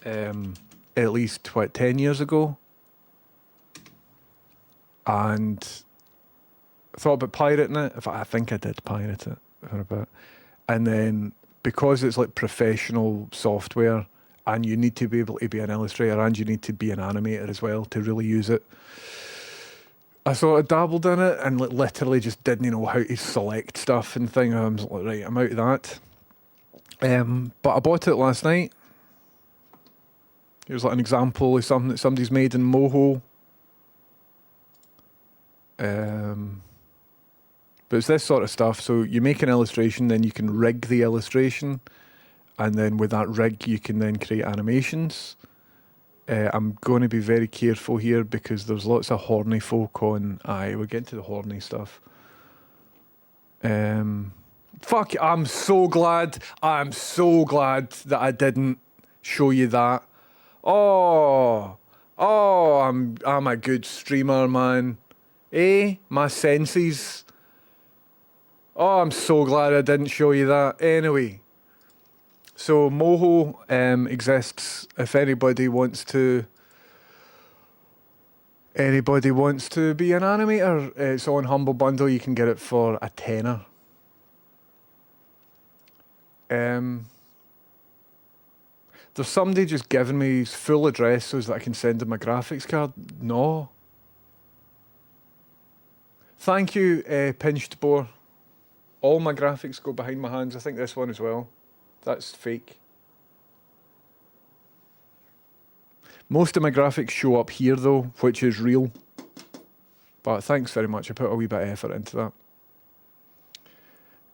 At least, 10 years ago. And I thought about pirating it. In fact, I think I did pirate it for a bit. And then, because it's like professional software, and you need to be able to be an illustrator and you need to be an animator as well to really use it, I sort of dabbled in it and like literally just didn't know how to select stuff and thing. I was like, right, I'm out of that. But I bought it last night. Here's like an example of something that somebody's made in Moho. But it's this sort of stuff. So you make an illustration, then you can rig the illustration. And then with that rig, you can then create animations. I'm going to be very careful here because there's lots of horny folk on. Aye, we're getting to the horny stuff. Fuck, I'm so glad that I didn't show you that. Oh, I'm a good streamer, man. My senses. Oh, I'm so glad I didn't show you that. Anyway. So Moho exists. If anybody wants to be an animator, it's on Humble Bundle. You can get it for a tenner. There's somebody just giving me his full address so that I can send him a graphics card. No. Thank you, Pinched Boar. All my graphics go behind my hands. I think this one as well. That's fake. Most of my graphics show up here though, which is real. But thanks very much. I put a wee bit of effort into that.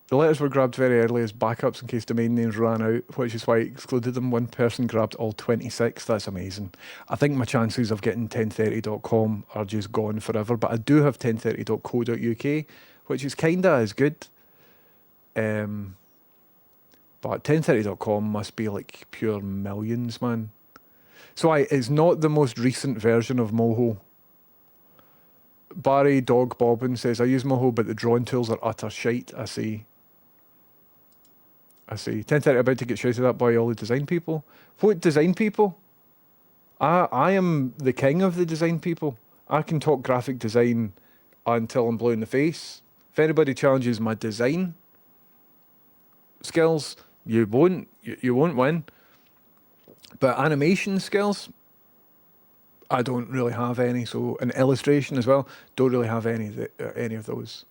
The letters were grabbed very early as backups in case domain names ran out, which is why I excluded them. One person grabbed all 26. That's amazing. I think my chances of getting 1030.com are just gone forever, but I do have 1030.co.uk, which is kinda as good. But 1030.com must be like pure millions, man. So it's not the most recent version of Moho. Barry Dog Bobbin says, I use Moho, but the drawing tools are utter shite. I see. 1030 about to get shouted at by all the design people. What design people? I am the king of the design people. I can talk graphic design until I'm blue in the face. If anybody challenges my design skills, you won't win. But animation skills, I don't really have any. So an illustration as well. Don't really have any of those.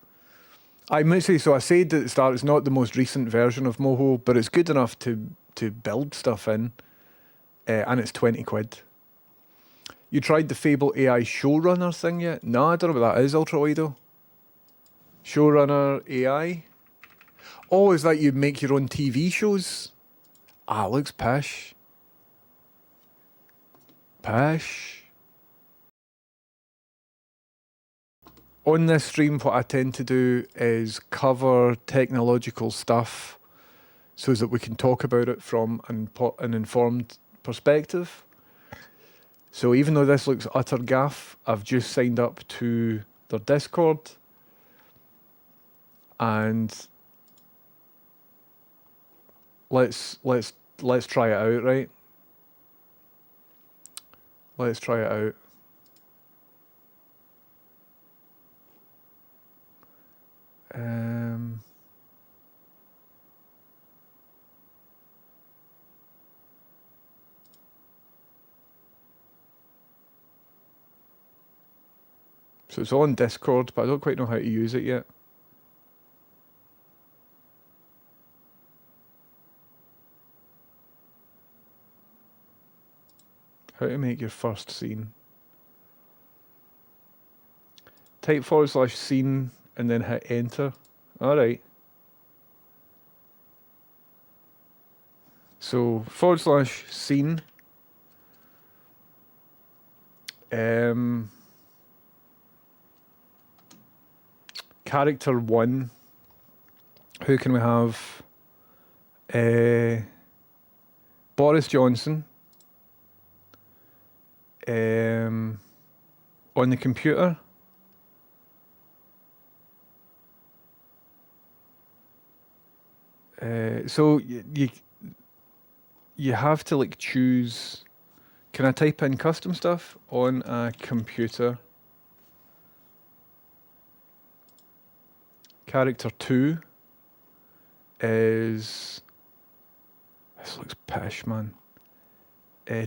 I must say, so I said at the start, it's not the most recent version of Moho, but it's good enough to build stuff in, and it's 20 quid. You tried the Fable AI Showrunner thing yet? No, I don't know what that is, Ultrawido. Showrunner AI? Oh, is that you make your own TV shows? Ah, looks pish. Pish. On this stream, what I tend to do is cover technological stuff so that we can talk about it from an informed perspective. So even though this looks utter gaff, I've just signed up to their Discord, and let's try it out, right? Let's try it out. So it's on Discord, but I don't quite know how to use it yet. How to make your first scene. Type /scene and then hit enter. Alright. So /scene. Character 1. Who can we have? Boris Johnson. On the computer. So you have to like choose. Can I type in custom stuff on a computer? Character 2 is, this looks pish, man.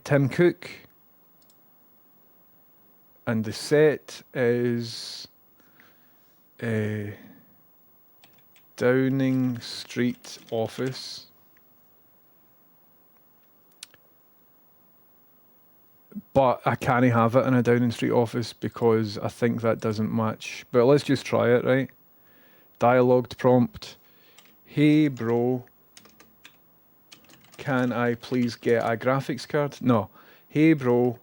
Tim Cook. And the set is Downing Street office. But I can't have it in a Downing Street office because I think that doesn't match. But let's just try it, right? Dialogued prompt. Hey bro, can I please get a graphics card? No. Hey bro,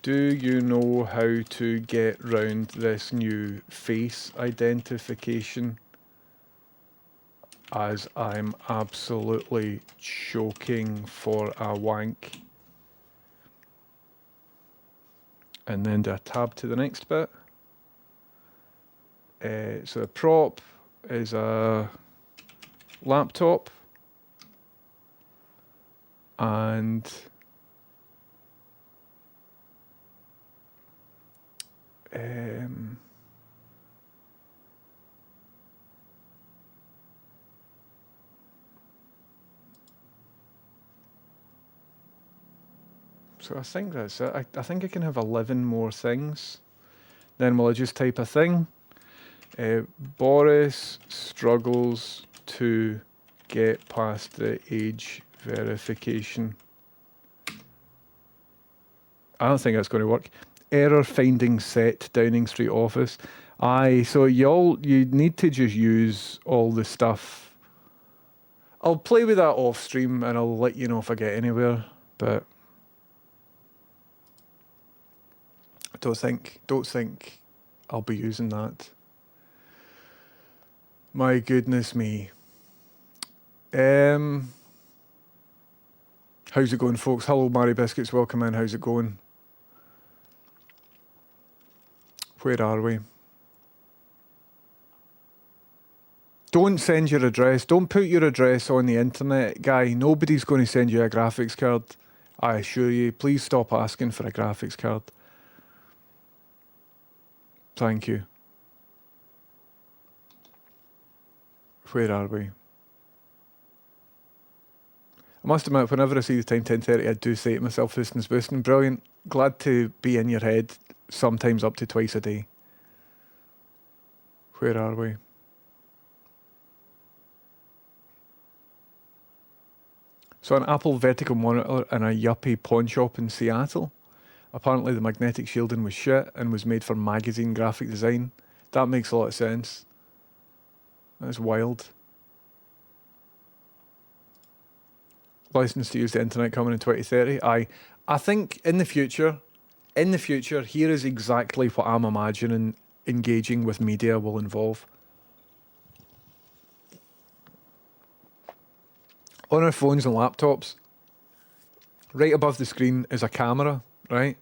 do you know how to get round this new face identification? As I'm absolutely choking for a wank. And then do a tab to the next bit. So the prop is a laptop. And so I think that's it. I think I can have 11 more things. Then will I just type a thing? Boris struggles to get past the age verification. I don't think that's going to work. Error finding set Downing Street office. Aye, so you need to just use all the stuff. I'll play with that off stream and I'll let you know if I get anywhere, but don't think I'll be using that. My goodness me. How's it going, folks? Hello, Mary Biscuits. Welcome in. How's it going? Where are we? Don't send your address. Don't put your address on the internet, guy. Nobody's going to send you a graphics card. I assure you. Please stop asking for a graphics card. Thank you. Where are we? I must admit, whenever I see the time 10:30, I do say to myself, "Houston's boosting, brilliant." Glad to be in your head, sometimes up to twice a day. Where are we? So an Apple vertical monitor in a yuppie pawn shop in Seattle. Apparently the magnetic shielding was shit and was made for magazine graphic design. That makes a lot of sense. That's wild. License to use the internet coming in 2030. I think in the future, here is exactly what I'm imagining engaging with media will involve. On our phones and laptops, right above the screen is a camera, right?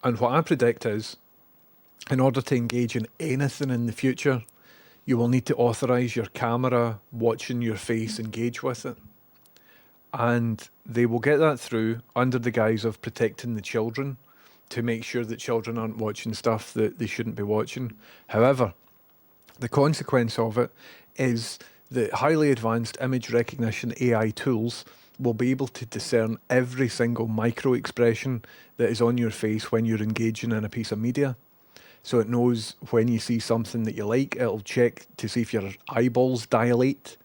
And what I predict is, in order to engage in anything in the future, you will need to authorize your camera watching your face engage with it. And they will get that through under the guise of protecting the children to make sure that children aren't watching stuff that they shouldn't be watching. However, the consequence of it is that highly advanced image recognition AI tools will be able to discern every single micro expression that is on your face when you're engaging in a piece of media. So it knows when you see something that you like, it'll check to see if your eyeballs dilate.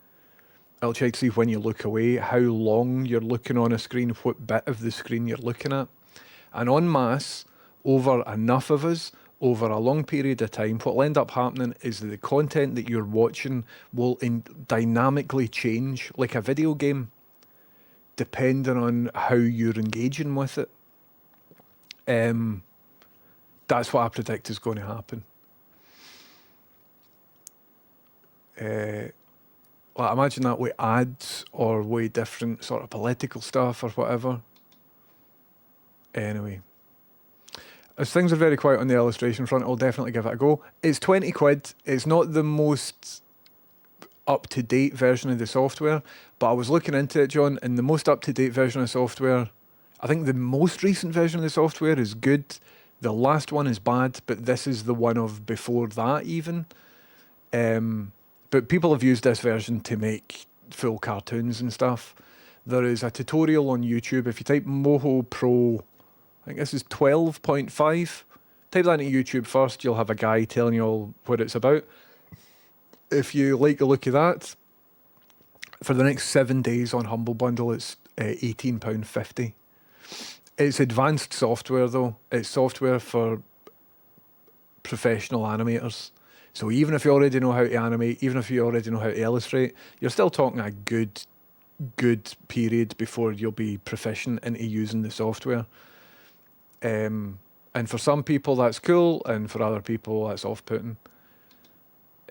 It'll check to see when you look away, how long you're looking on a screen, what bit of the screen you're looking at. And en masse, over enough of us, over a long period of time, what will end up happening is that the content that you're watching will dynamically change, like a video game, depending on how you're engaging with it. That's what I predict is going to happen. Like imagine that with ads or with different sort of political stuff or whatever. Anyway, as things are very quiet on the illustration front, I'll definitely give it a go. It's 20 quid. It's not the most up-to-date version of the software, but I was looking into it, John, and the most up-to-date version of software, I think the most recent version of the software is good. The last one is bad, but this is the one of before that even. But people have used this version to make full cartoons and stuff. There is a tutorial on YouTube. If you type Moho Pro, I think this is 12.5. Type that into YouTube first. You'll have a guy telling you all what it's about. If you like the look of that, for the next 7 days on Humble Bundle, it's £18.50. It's advanced software though. It's software for professional animators. So even if you already know how to animate, even if you already know how to illustrate, you're still talking a good period before you'll be proficient into using the software. And for some people that's cool, and for other people that's off-putting.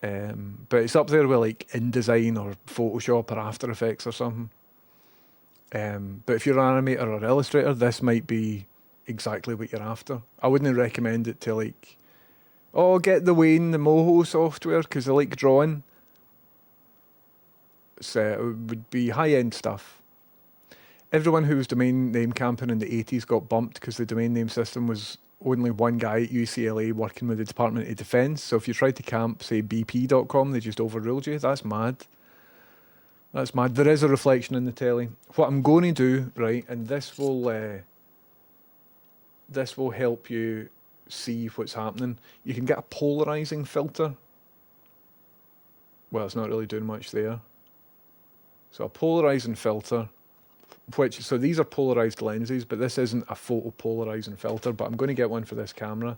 But it's up there with like InDesign or Photoshop or After Effects or something. But if you're an animator or illustrator, this might be exactly what you're after. I wouldn't recommend it to like, oh, get the Wayne, the Moho software, because I like drawing. So it would be high-end stuff. Everyone who was domain name camping in the 80s got bumped because the domain name system was only one guy at UCLA working with the Department of Defense. So if you tried to camp, say, bp.com, they just overruled you. That's mad. That's mad. There is a reflection in the telly. What I'm going to do, right, and this will help you see what's happening. You can get a polarizing filter. Well, it's not really doing much there. So a polarizing filter, so these are polarized lenses, but this isn't a photopolarizing filter, but I'm going to get one for this camera,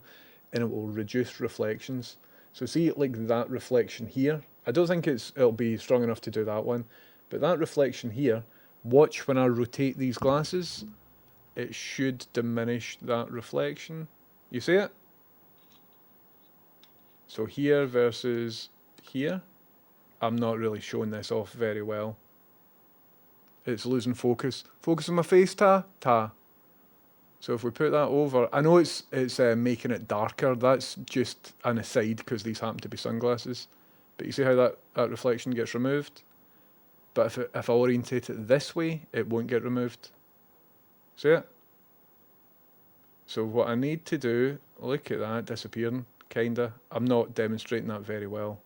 and it will reduce reflections. So see, like that reflection here, I don't think it'll be strong enough to do that one, but that reflection here, watch when I rotate these glasses, it should diminish that reflection. You see it? So here versus here, I'm not really showing this off very well. It's losing focus. Focus on my face, Ta. So if we put that over, I know it's making it darker. That's just an aside because these happen to be sunglasses. But you see how that reflection gets removed? But if I orientate it this way, it won't get removed. See it? So what I need to do, look at that disappearing, kinda. I'm not demonstrating that very well.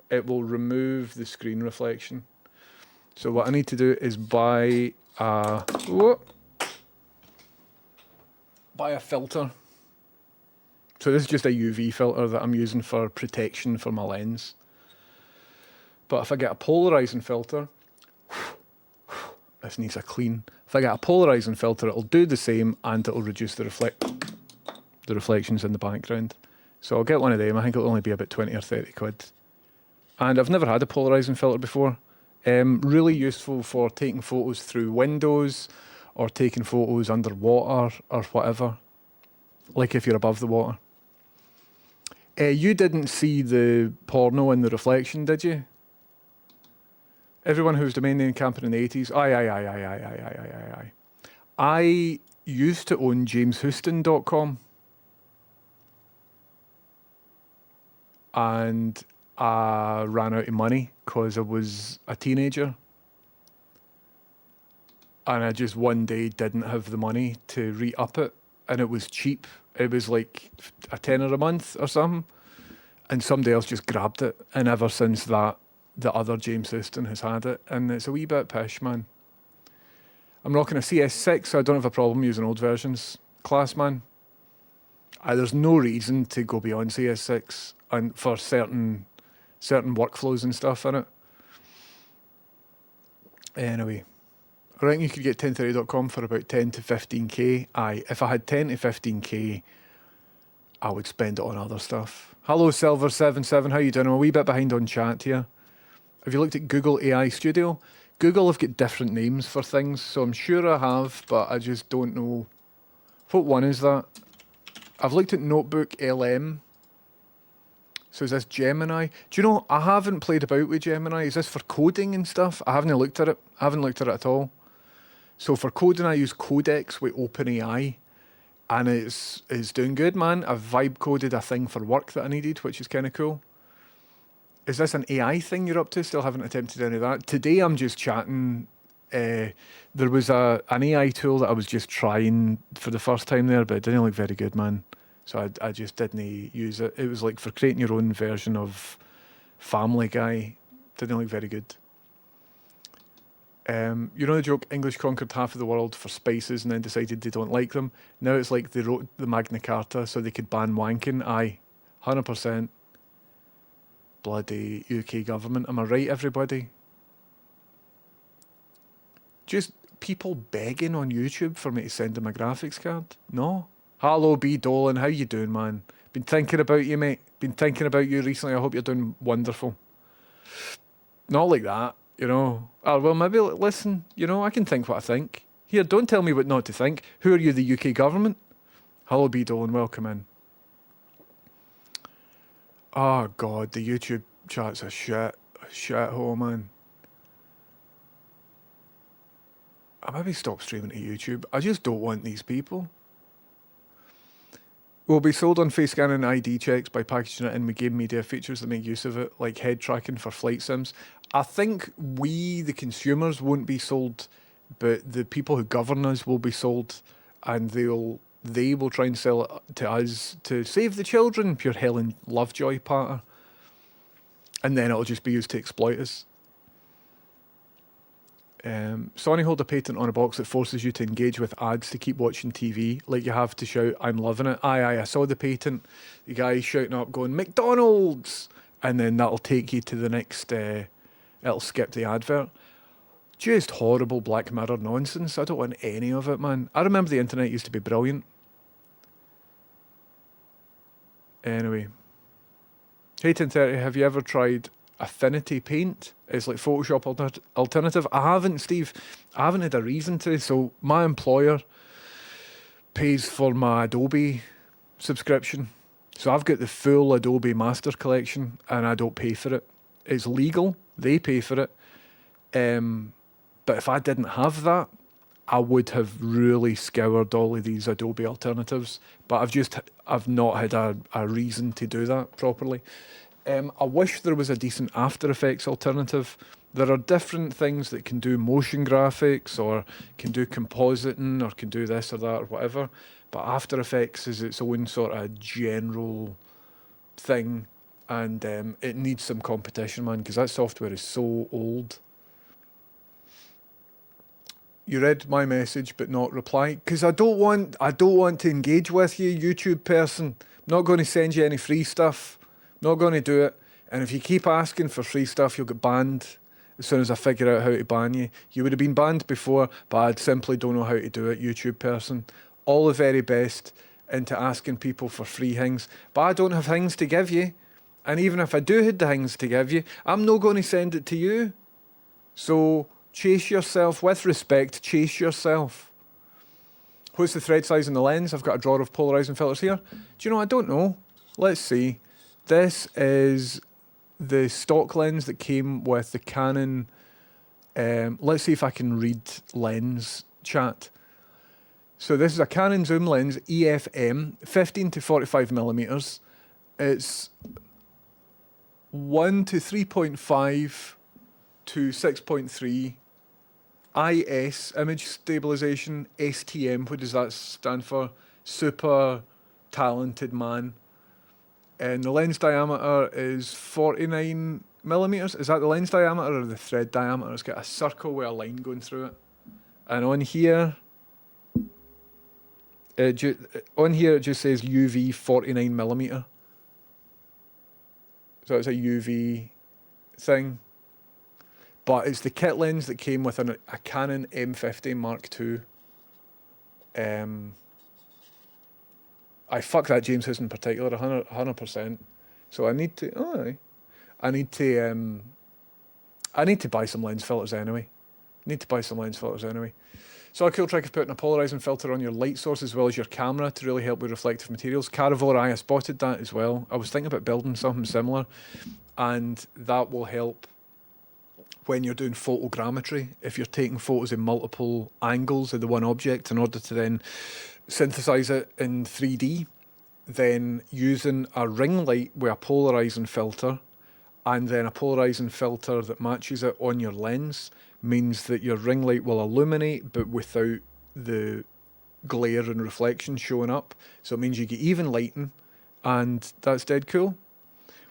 It will remove the screen reflection. So what I need to do is buy a... Whoa, buy a filter. So this is just a UV filter that I'm using for protection for my lens. But if I get a polarizing filter, this needs a clean. If I get a polarizing filter, it'll do the same and it'll reduce the reflections in the background. So I'll get one of them. I think it'll only be about 20 or 30 quid. And I've never had a polarizing filter before. Really useful for taking photos through windows or taking photos underwater or whatever. Like if you're above the water. You didn't see the porno in the reflection, did you? Everyone who was domain name camping in the 80s. Aye. I used to own jameshouston.com. And I ran out of money because I was a teenager. And I just one day didn't have the money to re-up it. And it was cheap. It was like a tenner a month or something. And somebody else just grabbed it. And ever since that, the other James Houston has had it. And it's a wee bit pish, man. I'm rocking a CS6, so I don't have a problem using old versions. Class, man. There's no reason to go beyond CS6 and for certain workflows and stuff in it. Anyway, I reckon you could get 1030.com for about 10 to 15k. Aye, if I had 10 to 15k, I would spend it on other stuff. Hello, Silver77, how you doing? I'm a wee bit behind on chat here. Have you looked at Google AI Studio? Google have got different names for things, so I'm sure I have, but I just don't know. What one is that? I've looked at Notebook LM. So is this Gemini? Do you know, I haven't played about with Gemini. Is this for coding and stuff? I haven't looked at it. I haven't looked at it at all. So for coding, I use Codex with OpenAI. And it's doing good, man. I've vibe coded a thing for work that I needed, which is kind of cool. Is this an AI thing you're up to? Still haven't attempted any of that. Today I'm just chatting. There was an AI tool that I was just trying for the first time there, but it didn't look very good, man. So I just didn't use it. It was like for creating your own version of Family Guy. Didn't look very good. You know the joke, English conquered half of the world for spices and then decided they don't like them? Now it's like they wrote the Magna Carta so they could ban wanking. Aye, 100%. Bloody UK government. Am I right, everybody? Just people begging on YouTube for me to send them a graphics card? No? Hello, B. Dolan. How you doing, man? Been thinking about you, mate. Been thinking about you recently. I hope you're doing wonderful. Not like that, you know. Oh, well, maybe listen, you know, I can think what I think. Here, don't tell me what not to think. Who are you, the UK government? Hello, B. Dolan. Welcome in. Oh, God, the YouTube chat's a shithole, man. I maybe stop streaming to YouTube. I just don't want these people. Will be sold on face scanning and ID checks by packaging it in with game media features that make use of it, like head tracking for flight sims. I think we, the consumers, won't be sold, but the people who govern us will be sold, and they will try and sell it to us to save the children, pure Helen Lovejoy patter. And then it'll just be used to exploit us. Sony hold a patent on a box that forces you to engage with ads to keep watching TV, like you have to shout, I'm loving it. Aye, I saw the patent. The guy shouting up going, McDonald's! And then that'll take you to the next, it'll skip the advert. Just horrible Black Mirror nonsense. I don't want any of it, man. I remember the internet used to be brilliant. Anyway. Hey 1030, have you ever tried Affinity Paint? It's like Photoshop alternative. I haven't, Steve. I haven't had a reason to. So my employer pays for my Adobe subscription. So I've got the full Adobe Master Collection and I don't pay for it. It's legal. They pay for it. But if I didn't have that, I would have really scoured all of these Adobe alternatives. But I've not had a reason to do that properly. I wish there was a decent After Effects alternative. There are different things that can do motion graphics or can do compositing or can do this or that or whatever. But After Effects is its own sort of general thing. And it needs some competition, man, because that software is so old. You read my message but not reply because I don't want to engage with you, YouTube person. I'm not going to send you any free stuff. I'm not going to do it. And if you keep asking for free stuff, you'll get banned as soon as I figure out how to ban you. You would have been banned before, but I simply don't know how to do it, YouTube person. All the very best into asking people for free things, but I don't have things to give you. And even if I do have the things to give you, I'm not going to send it to you. So chase yourself with respect, chase yourself. What's the thread size in the lens? I've got a drawer of polarizing filters here. Do you know, I don't know. Let's see. This is the stock lens that came with the Canon. Let's see if I can read lens chat. So this is a Canon zoom lens, EFM, 15 to 45 millimeters. It's 1 to 3.5 to 6.3 IS, image stabilization, STM. What does that stand for? Super talented man. And the lens diameter is 49 millimeters. Is that the lens diameter or the thread diameter? It's got a circle with a line going through it. And on here, it just says UV 49 millimeter. So it's a UV thing. But it's the kit lens that came with a Canon M50 Mark II. I fuck that James House in particular, 100%. So I need to, I need to buy some lens filters anyway. So a cool trick is putting a polarizing filter on your light source as well as your camera to really help with reflective materials. Caravor, I spotted that as well. I was thinking about building something similar, and that will help when you're doing photogrammetry. If you're taking photos in multiple angles of the one object in order to then synthesize it in 3D, then using a ring light with a polarizing filter and then a polarizing filter that matches it on your lens means that your ring light will illuminate but without the glare and reflection showing up. So it means you get even lighting, and that's dead cool.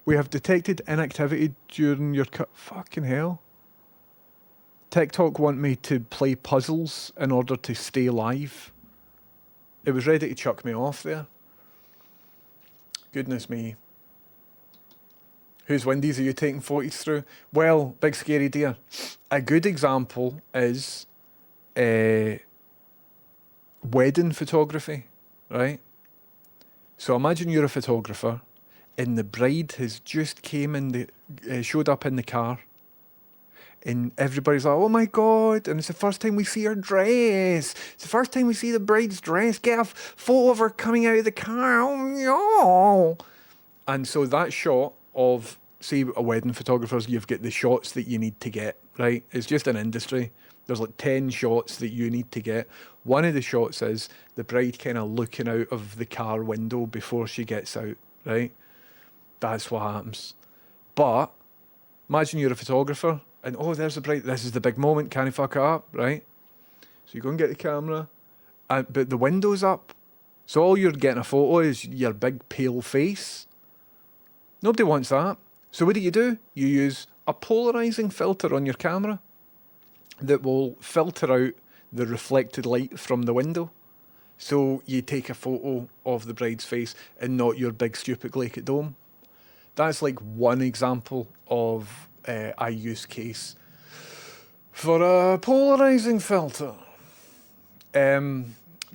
We have detected inactivity during your fucking hell. TikTok want me to play puzzles in order to stay live. It was ready to chuck me off there. Goodness me. Whose Windies are you taking photos through? Well, big scary deer. A good example is wedding photography, right? So imagine you're a photographer and the bride has just showed up in the car, and everybody's like, oh my God, and it's the first time we see her dress. It's the first time we see the bride's dress. Get a photo of her coming out of the car. Oh no. And so that shot of, say, a wedding photographer's, you've got the shots that you need to get, right? It's just an industry. There's like 10 shots that you need to get. One of the shots is the bride kind of looking out of the car window before she gets out, right? That's what happens. But imagine you're a photographer and, oh, there's the bride. This is the big moment. Can I fuck it up, right? So you go and get the camera, but the window's up. So all you're getting a photo is your big pale face. Nobody wants that. So what do? You use a polarizing filter on your camera that will filter out the reflected light from the window. So you take a photo of the bride's face and not your big stupid glacial dome. That's like one example of a use case for a polarizing filter.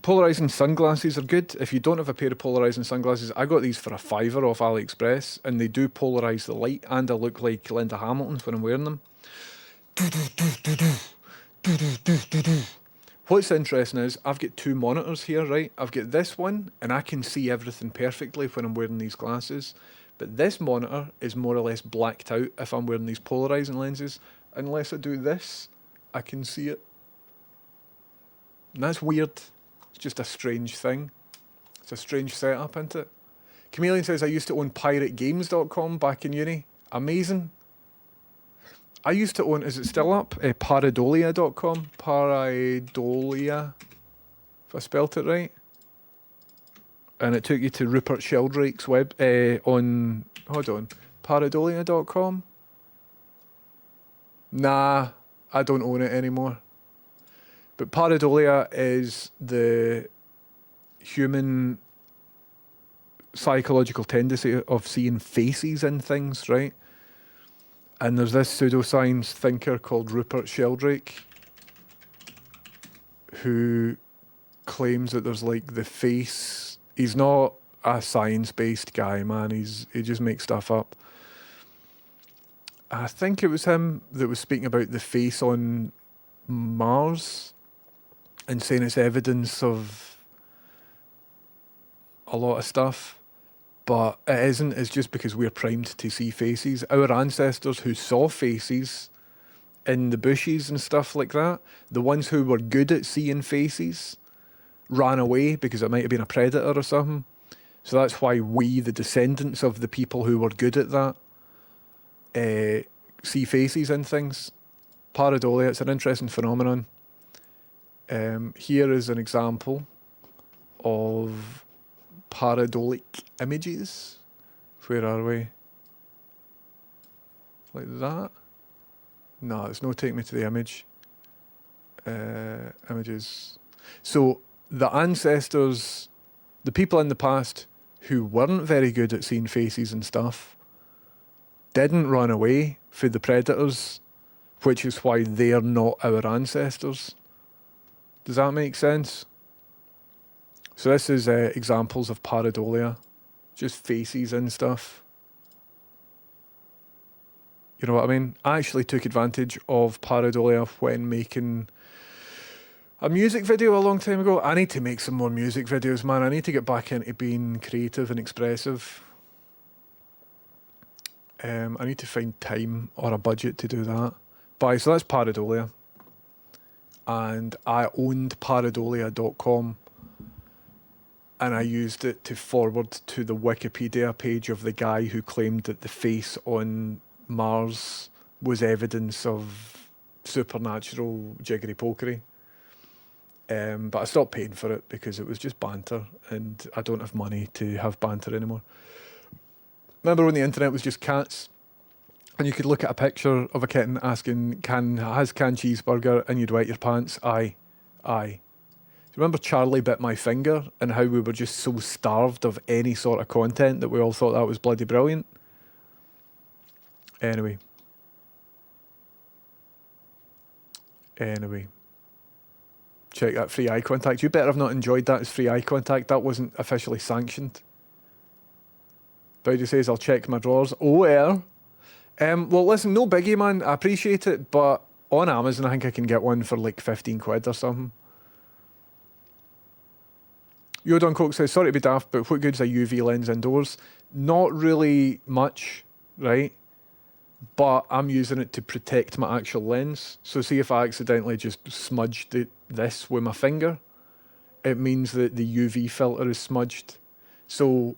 Polarizing sunglasses are good. If you don't have a pair of polarizing sunglasses, I got these for $5 off AliExpress, and they do polarize the light, and I look like Linda Hamilton when I'm wearing them. What's interesting is I've got two monitors here, right? I've got this one, and I can see everything perfectly when I'm wearing these glasses. But this monitor is more or less blacked out if I'm wearing these polarizing lenses. Unless I do this, I can see it. And that's weird. It's just a strange thing. It's a strange setup, isn't it? Chameleon says, I used to own pirategames.com back in uni. Amazing. I used to own, is it still up? Pareidolia.com. Pareidolia, if I spelt it right. And it took you to Rupert Sheldrake's web on, hold on, Pareidolia.com. Nah, I don't own it anymore. But pareidolia is the human psychological tendency of seeing faces in things, right? And there's this pseudoscience thinker called Rupert Sheldrake who claims that there's like the face. He's not a science-based guy, man. He just makes stuff up. I think it was him that was speaking about the face on Mars and saying it's evidence of a lot of stuff, but it isn't. It's just because we're primed to see faces. Our ancestors who saw faces in the bushes and stuff like that, the ones who were good at seeing faces, ran away because it might have been a predator or something. So that's why we, the descendants of the people who were good at that, see faces in things. Pareidolia, it's an interesting phenomenon. Here is an example of pareidolic images. Where are we? Like that? No, it's no take me to the image. Images. So the ancestors, the people in the past who weren't very good at seeing faces and stuff, didn't run away for the predators, which is why they're not our ancestors. Does that make sense? So this is examples of pareidolia, just faces and stuff. You know what I mean? I actually took advantage of pareidolia when making a music video a long time ago. I need to make some more music videos, man. I need to get back into being creative and expressive. I need to find time or a budget to do that. But so that's pareidolia. And I owned pareidolia.com. And I used it to forward to the Wikipedia page of the guy who claimed that the face on Mars was evidence of supernatural jiggery pokery. But I stopped paying for it because it was just banter, and I don't have money to have banter anymore. Remember when the internet was just cats, and you could look at a picture of a kitten asking, has canned cheeseburger, and you'd wet your pants? Aye. Do you remember Charlie Bit My Finger, and how we were just so starved of any sort of content that we all thought that was bloody brilliant? Anyway. Check that free eye contact. You better have not enjoyed that as free eye contact. That wasn't officially sanctioned. Bowdy says, I'll check my drawers. Oh, yeah. Well, listen, no biggie, man. I appreciate it, but on Amazon, I think I can get one for like 15 quid or something. Yodon Coke says, sorry to be daft, but what good's a UV lens indoors? Not really much, right? But I'm using it to protect my actual lens. So see if I accidentally just smudged this with my finger, it means that the UV filter is smudged. So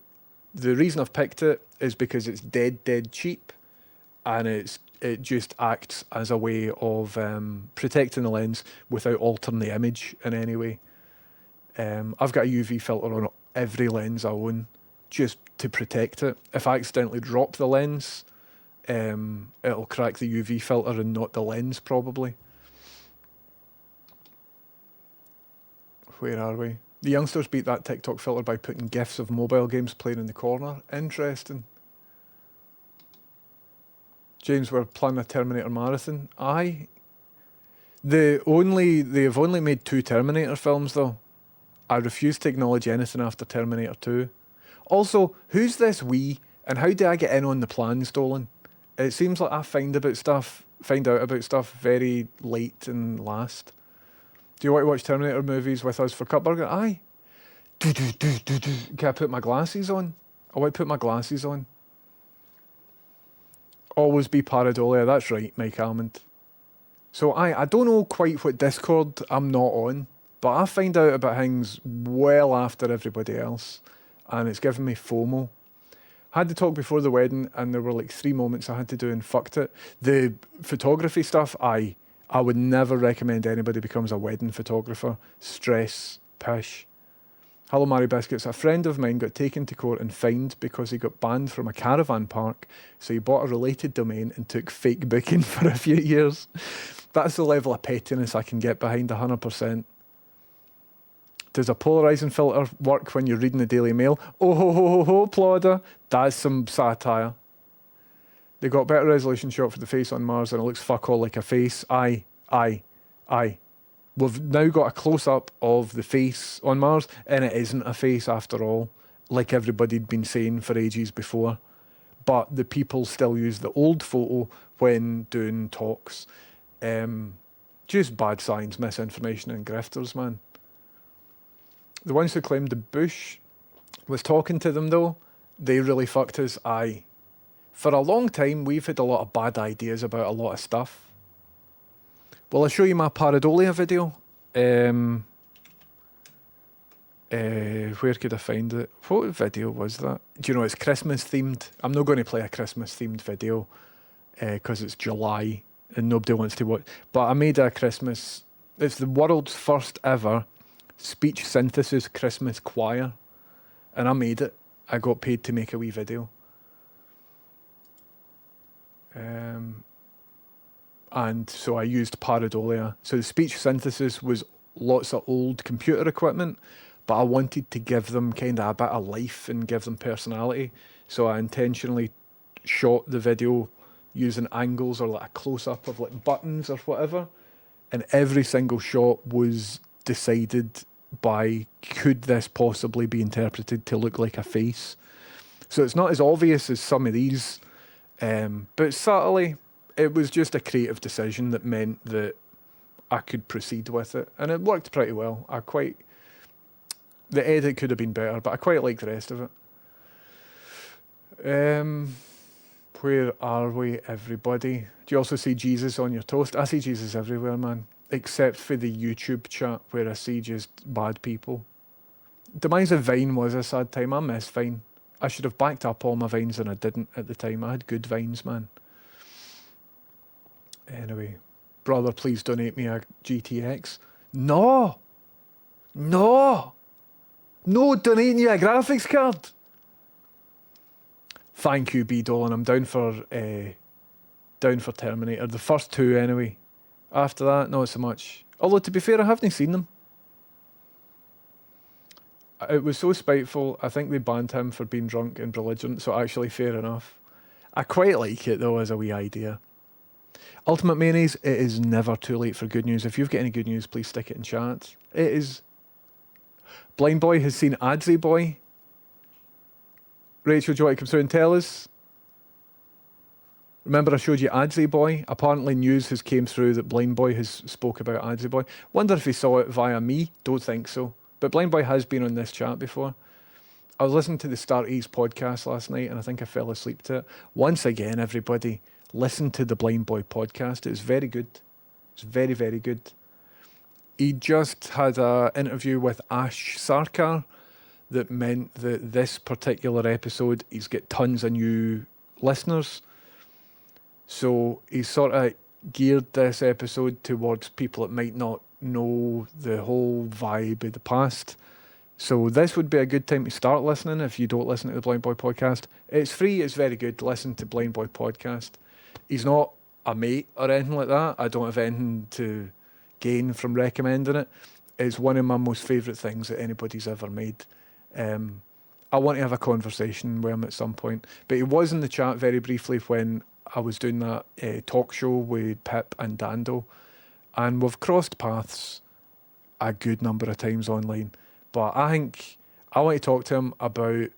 the reason I've picked it is because it's dead cheap, and it just acts as a way of protecting the lens without altering the image in any way. I've got a UV filter on every lens I own just to protect it. If I accidentally drop the lens, it'll crack the UV filter and not the lens probably. Where are we? The youngsters beat that TikTok filter by putting GIFs of mobile games playing in the corner. Interesting. James, we're planning a Terminator marathon. Aye. They've only made 2 Terminator films though. I refuse to acknowledge anything after Terminator 2. Also, who's this we, and how do I get in on the plan stolen? It seems like I find out about stuff very late and last. Do you want to watch Terminator movies with us for Cutburger? Aye. Can I put my glasses on? I want to put my glasses on. Always be pareidolia. That's right, Mike Almond. So I don't know quite what Discord I'm not on, but I find out about things well after everybody else, and it's given me FOMO. I had to talk before the wedding, and there were like 3 moments I had to do and fucked it. The photography stuff, I would never recommend anybody becomes a wedding photographer. Stress, pish. Hello, Mary Biscuits. A friend of mine got taken to court and fined because he got banned from a caravan park, so he bought a related domain and took fake booking for a few years. That's the level of pettiness I can get behind 100%. Does a polarising filter work when you're reading the Daily Mail? Oh ho ho ho ho, plodder. That's some satire. They got better resolution shot for the face on Mars and it looks fuck all like a face. Aye. We've now got a close-up of the face on Mars and it isn't a face after all, like everybody'd been saying for ages before. But the people still use the old photo when doing talks. Just bad science, misinformation and grifters, man. The ones who claimed the Bush was talking to them, though, they really fucked us. Aye. For a long time, we've had a lot of bad ideas about a lot of stuff. Well, I'll show you my pareidolia video. Where could I find it? What video was that? Do you know, it's Christmas themed. I'm not going to play a Christmas themed video because it's July and nobody wants to watch. But I made a Christmas... It's the world's first ever speech synthesis Christmas choir, and I made it. I got paid to make a wee video. And so I used pareidolia. So the speech synthesis was lots of old computer equipment, but I wanted to give them kind of a bit of life and give them personality. So I intentionally shot the video using angles or like a close-up of like buttons or whatever. And every single shot was decided by, could this possibly be interpreted to look like a face? So it's not as obvious as some of these, but subtly, it was just a creative decision that meant that I could proceed with it. And it worked pretty well. The edit could have been better, but I quite like the rest of it. Where are we, everybody? Do you also see Jesus on your toast? I see Jesus everywhere, man. Except for the YouTube chat where I see just bad people. Demise of Vine was a sad time. I miss Vine. I should have backed up all my Vines and I didn't at the time. I had good Vines, man. Anyway, brother, please donate me a GTX. No, donating you a graphics card. Thank you, B Dolan. I'm down for Terminator. The first two, anyway. After that, not so much. Although, to be fair, I haven't seen them. It was so spiteful. I think they banned him for being drunk and belligerent, so actually, fair enough. I quite like it, though, as a wee idea. Ultimate Mayonnaise, it is never too late for good news. If you've got any good news, please stick it in chat. It is... Blind Boy has seen Adsy Boy. Rachel, do you want to come through and tell us? Remember I showed you Adsy Boy? Apparently news has came through that Blind Boy has spoke about Adsy Boy. Wonder if he saw it via me? Don't think so. But Blind Boy has been on this chat before. I was listening to the Start East podcast last night and I think I fell asleep to it. Once again, everybody, listen to the Blind Boy podcast. It's very good. It's very, very good. He just had an interview with Ash Sarkar that meant that this particular episode, he's got tons of new listeners. So he's sort of geared this episode towards people that might not know the whole vibe of the past. So this would be a good time to start listening if you don't listen to the Blind Boy podcast. It's free, it's very good. Listen to Blind Boy podcast. He's not a mate or anything like that. I don't have anything to gain from recommending it. It's one of my most favourite things that anybody's ever made. I want to have a conversation with him at some point. But he was in the chat very briefly when I was doing that talk show with Pip and Dando, and we've crossed paths a good number of times online. But I think I want to talk to him about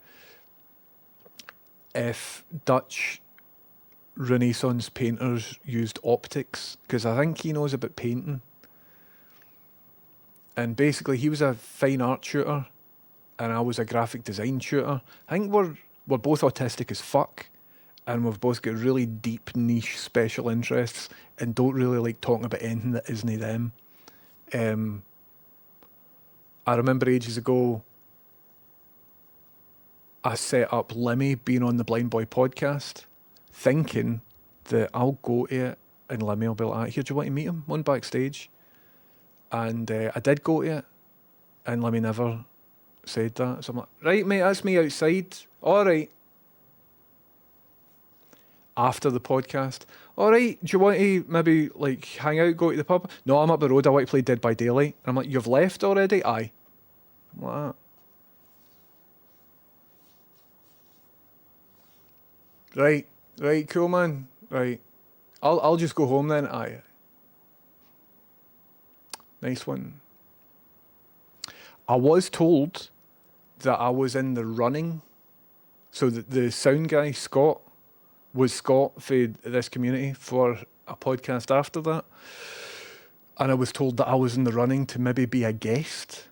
if Dutch Renaissance painters used optics, because I think he knows about painting. And basically he was a fine art tutor and I was a graphic design tutor. I think we're both autistic as fuck. And we've both got really deep niche special interests and don't really like talking about anything that isn't them. I remember ages ago, I set up Lemmy being on the Blind Boy podcast, thinking that I'll go to it and Lemmy will be like, here, do you want to meet him? One backstage. And I did go to it and Lemmy never said that. So I'm like, right, mate, that's me outside. All right. After the podcast. All right, do you want to maybe like hang out, go to the pub? No, I'm up the road. I want to play Dead by Daylight. And I'm like, you've left already? Aye. I'm like that. Right, cool, man. Right. I'll just go home then. Aye. Nice one. I was told that I was in the running. So the sound guy, Scott, was Scott for this community for a podcast after that. And I was told that I was in the running to maybe be a guest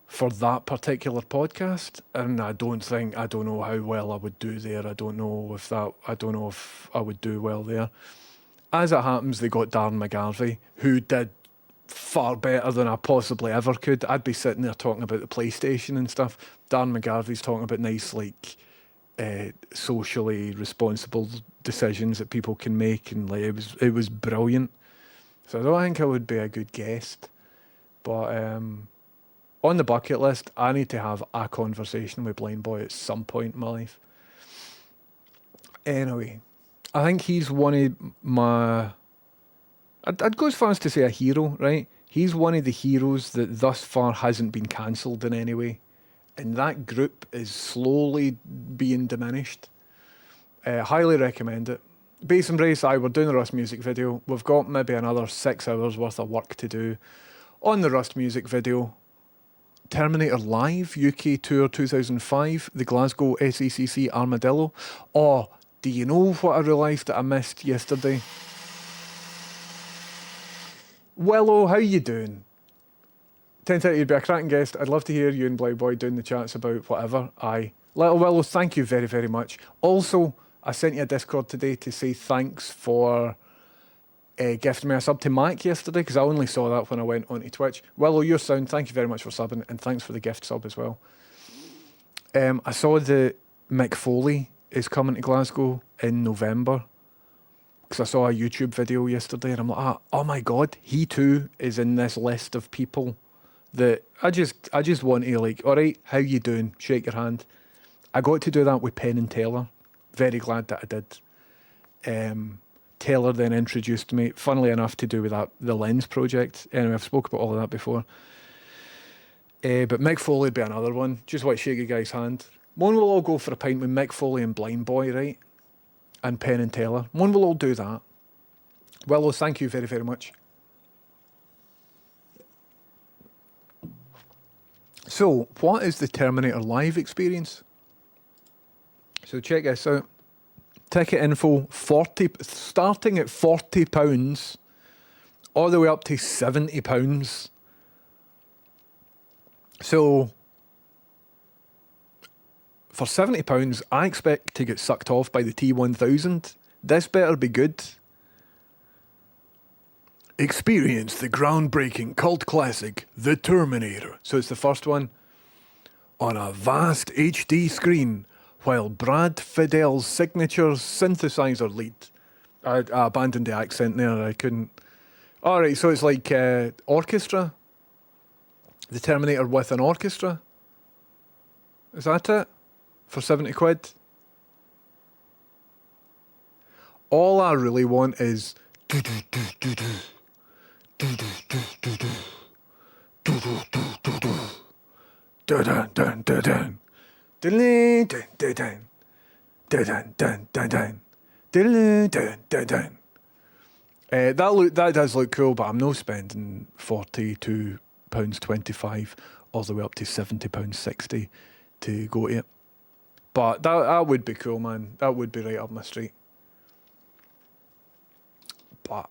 for that particular podcast. And I don't know how well I would do there. I don't know if I would do well there. As it happens, they got Darren McGarvey, who did far better than I possibly ever could. I'd be sitting there talking about the PlayStation and stuff. Darren McGarvey's talking about nice, like, socially responsible decisions that people can make, and like it was brilliant. So I don't think I would be a good guest, but on the bucket list, I need to have a conversation with Blind Boy at some point in my life. Anyway, I think he's one of my... I'd go as far as to say a hero, right? He's one of the heroes that thus far hasn't been cancelled in any way. And that group is slowly being diminished. Highly recommend it. Bass and Brace, we're doing the Rust music video. We've got maybe another 6 hours worth of work to do on the Rust music video. Terminator Live UK Tour 2005, the Glasgow SACC Armadillo. Oh, do you know what I realised that I missed yesterday? Willow, how you doing? 10:30 you'd be a cracking guest. I'd love to hear you and Blind Boy doing the chats about whatever. Aye. Little Willow, thank you very, very much. Also, I sent you a Discord today to say thanks for gifting me a sub to Mac yesterday, because I only saw that when I went onto Twitch. Willow, your sound, thank you very much for subbing, and thanks for the gift sub as well. I saw that Mick Foley is coming to Glasgow in November, because I saw a YouTube video yesterday, and I'm like, oh my God, he too is in this list of people that I just want to, like, all right, how you doing? Shake your hand. I got to do that with Penn and Teller. Very glad that I did. Taylor then introduced me, funnily enough, to do with the Lens project. Anyway, I've spoken about all of that before. But Mick Foley would be another one. Just want to shake a guy's hand. One will all go for a pint with Mick Foley and Blind Boy, right? And Penn and Taylor. One will all do that. Willow, thank you very, very much. So, what is the Terminator Live experience? So check this out. Ticket info, starting at £40, all the way up to £70. So, for £70, I expect to get sucked off by the T1000. This better be good. Experience the groundbreaking cult classic, The Terminator. So it's the first one. On a vast HD screen, while Brad Fidel's signature synthesizer lead. I abandoned the accent there, I couldn't. Alright, so it's like orchestra. The Terminator with an orchestra. Is that it? For 70 quid? All I really want is... That does look cool, but I'm not spending £42.25 all the way up to £70.60 to go to it. But that would be cool, man. That would be right up my street. But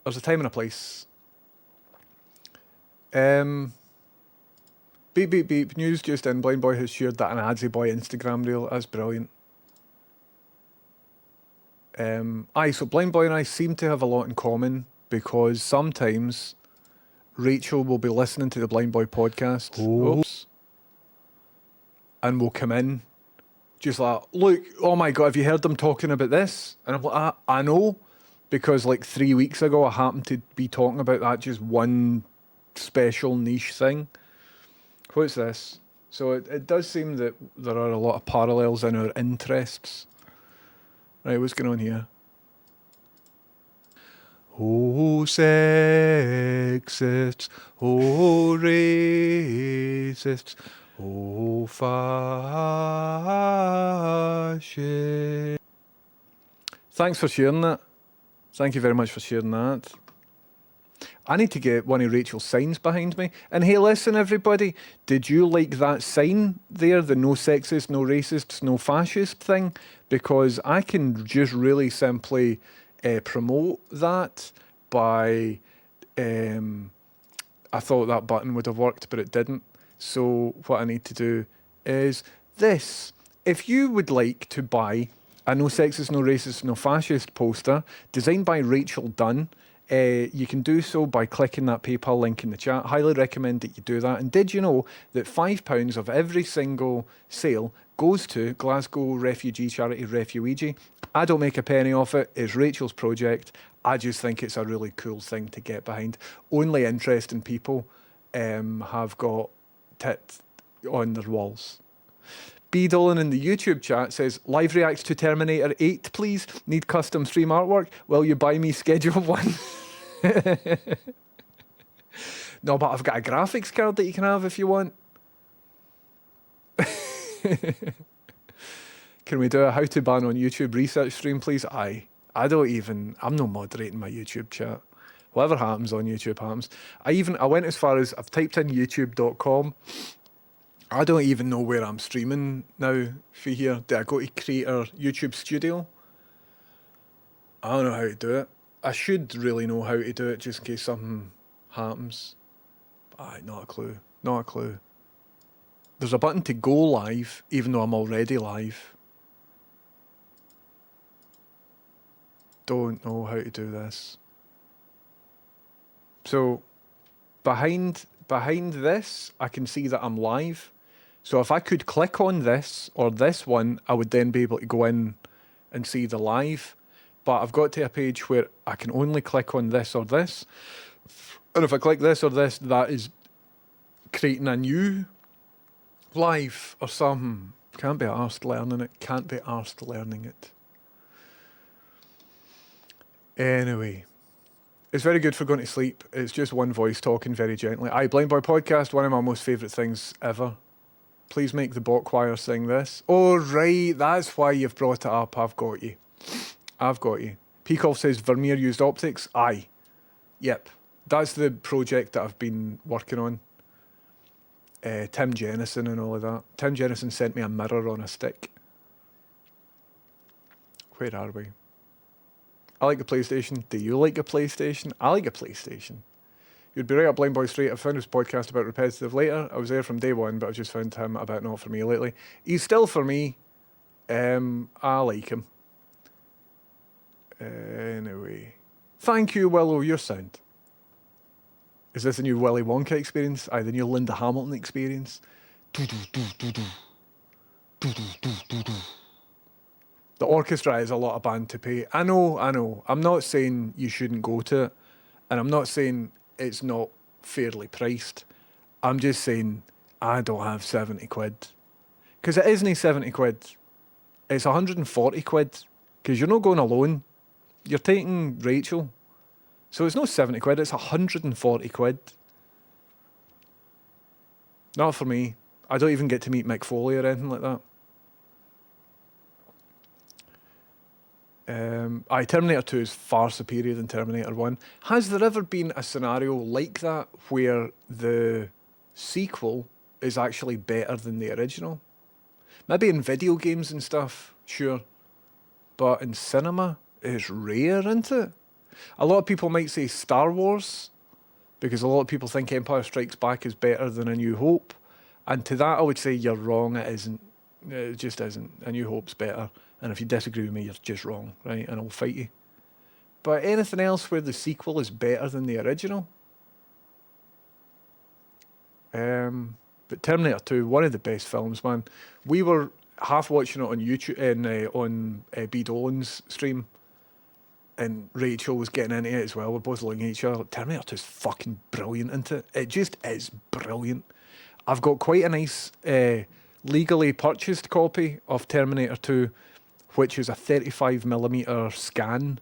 there's a time and a place. Beep, beep, beep. News just in. Blind Boy has shared that an Adzy Boy Instagram reel. That's brilliant. So Blind Boy and I seem to have a lot in common, because sometimes Rachel will be listening to the Blind Boy podcast. Oops. And will come in just like, look, oh my God, have you heard them talking about this? And I'm like, I know, because like 3 weeks ago I happened to be talking about that just one special niche thing. What's this? So it does seem that there are a lot of parallels in our interests. Right, what's going on here? Oh, sexists, oh, racists, oh, fascists. Thanks for sharing that. Thank you very much for sharing that. I need to get one of Rachel's signs behind me. And hey, listen, everybody, did you like that sign there? The no sexist, no racists, no fascist thing? Because I can just really simply promote that by. I thought that button would have worked, but it didn't. So what I need to do is this. If you would like to buy a no sexist, no racist, no fascist poster designed by Rachel Dunn, you can do so by clicking that PayPal link in the chat. Highly recommend that you do that. And did you know that £5 of every single sale goes to Glasgow refugee charity Refuigi? I don't make a penny off it. It's Rachel's project. I just think it's a really cool thing to get behind. Only interesting people have got tit on their walls. B. Dolan in the YouTube chat says, live reacts to Terminator 8, please. Need custom stream artwork. Will you buy me Schedule 1? No, but I've got a graphics card that you can have if you want. Can we do a how to ban on YouTube research stream, please? I'm not moderating my YouTube chat. Whatever happens on YouTube happens. I went as far as I've typed in youtube.com. I don't even know where I'm streaming now for here. Do I go to Creator YouTube Studio? I don't know how to do it. I should really know how to do it just in case something happens. Not a clue. Not a clue. There's a button to go live, even though I'm already live. Don't know how to do this. So, behind this, I can see that I'm live. So if I could click on this or this one, I would then be able to go in and see the live. But I've got to a page where I can only click on this or this. And if I click this or this, that is creating a new live or something. Can't be arsed learning it. Can't be arsed learning it. Anyway. It's very good for going to sleep. It's just one voice talking very gently. Blind Boy Podcast, one of my most favourite things ever. Please make the bot choir sing this. Oh, right, that's why you've brought it up. I've got you. Peacock says Vermeer used optics. Aye. Yep. That's the project that I've been working on. Tim Jennison and all of that. Tim Jennison sent me a mirror on a stick. Where are we? I like a PlayStation. Do you like a PlayStation? I like a PlayStation. You'd be right up Blind Boy Street. I found his podcast about repetitive later. I was there from day one, but I've just found him a bit not for me lately. He's still for me. I like him. Anyway. Thank you, Willow. Your sound. Is this a new Willy Wonka experience? The new Linda Hamilton experience? The orchestra is a lot of band to pay. I know. I'm not saying you shouldn't go to it. And I'm not saying it's not fairly priced. I'm just saying I don't have 70 quid. Because it isn't 70 quid. It's 140 quid. Because you're not going alone. You're taking Rachel. So it's not 70 quid, it's 140 quid. Not for me. I don't even get to meet Mick Foley or anything like that. Terminator 2 is far superior than Terminator 1. Has there ever been a scenario like that where the sequel is actually better than the original? Maybe in video games and stuff, sure. But in cinema, it's rare, isn't it? A lot of people might say Star Wars, because a lot of people think Empire Strikes Back is better than A New Hope. And to that I would say you're wrong, it isn't. It just isn't. A New Hope's better. And if you disagree with me, you're just wrong, right? And I'll fight you. But anything else where the sequel is better than the original? But Terminator 2, one of the best films, man. We were half watching it on YouTube, on B. Dolan's stream. And Rachel was getting into it as well. We're both looking at each other. Terminator 2 is fucking brilliant, isn't it? It just is brilliant. I've got quite a nice legally purchased copy of Terminator 2, which is a 35mm scan,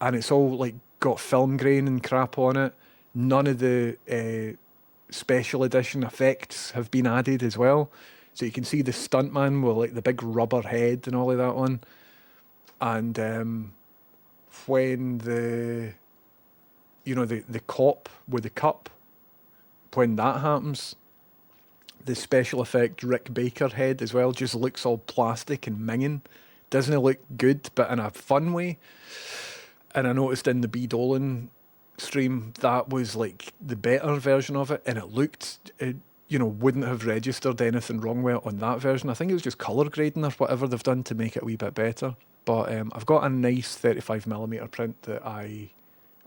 and it's all like got film grain and crap on it. None of the special edition effects have been added as well. So you can see the stuntman with like the big rubber head and all of that on. And when the cop with the cup, when that happens, the special effect Rick Baker head as well just looks all plastic and minging. Doesn't it look good, but in a fun way? And I noticed in the B. Dolan stream that was like the better version of it, and it looked, wouldn't have registered anything wrong with it on that version. I think it was just colour grading or whatever they've done to make it a wee bit better. But I've got a nice 35mm print that I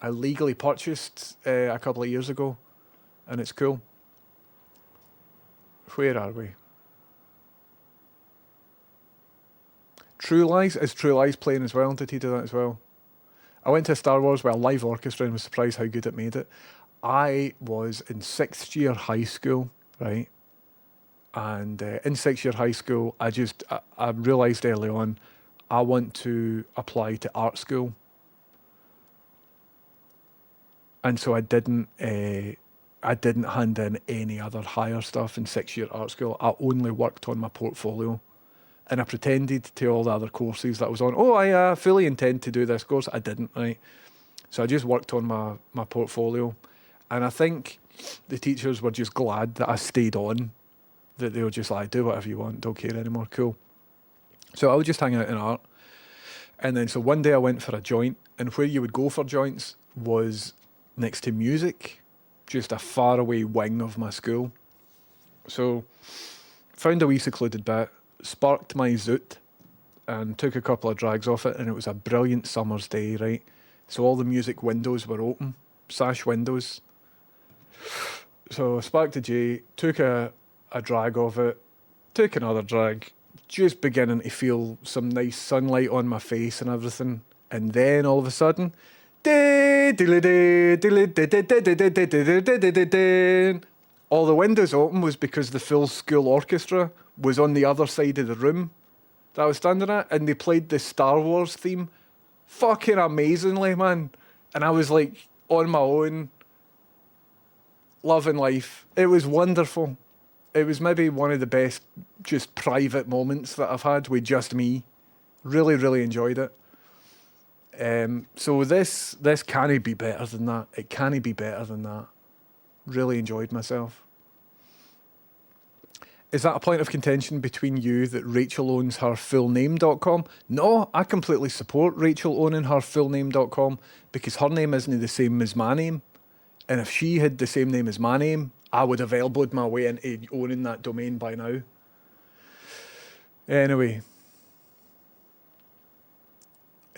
legally purchased a couple of years ago, and it's cool. Where are we? True Lies? Is True Lies playing as well? Did he do that as well? I went to Star Wars with a live orchestra and was surprised how good it made it. I was in 6th year high school, right? And in 6th year high school, I realised early on, I want to apply to art school. And so I didn't hand in any other higher stuff in 6th year art school. I only worked on my portfolio. And I pretended to all the other courses that I was on. Oh, I fully intend to do this course. I didn't, right? So I just worked on my portfolio. And I think the teachers were just glad that I stayed on. That they were just like, do whatever you want, don't care anymore, cool. So I would just hang out in art. And then so one day I went for a joint. And where you would go for joints was next to music. Just a faraway wing of my school. So found a wee secluded bit. Sparked my Zoot and took a couple of drags off it, and it was a brilliant summer's day, right? So all the music windows were open, sash windows. So I sparked a J, took a drag of it, took another drag, just beginning to feel some nice sunlight on my face and everything, and then all of a sudden, all the windows open was because the full school orchestra was on the other side of the room that I was standing at, and they played the Star Wars theme fucking amazingly, man. And I was like on my own, loving life. It was wonderful. It was maybe one of the best just private moments that I've had with just me. Really, really enjoyed it. So this can't be better than that. It can't be better than that. Really enjoyed myself. Is that a point of contention between you that Rachel owns her fullname.com? No, I completely support Rachel owning her fullname.com because her name isn't the same as my name. And if she had the same name as my name, I would have elbowed my way into owning that domain by now. Anyway.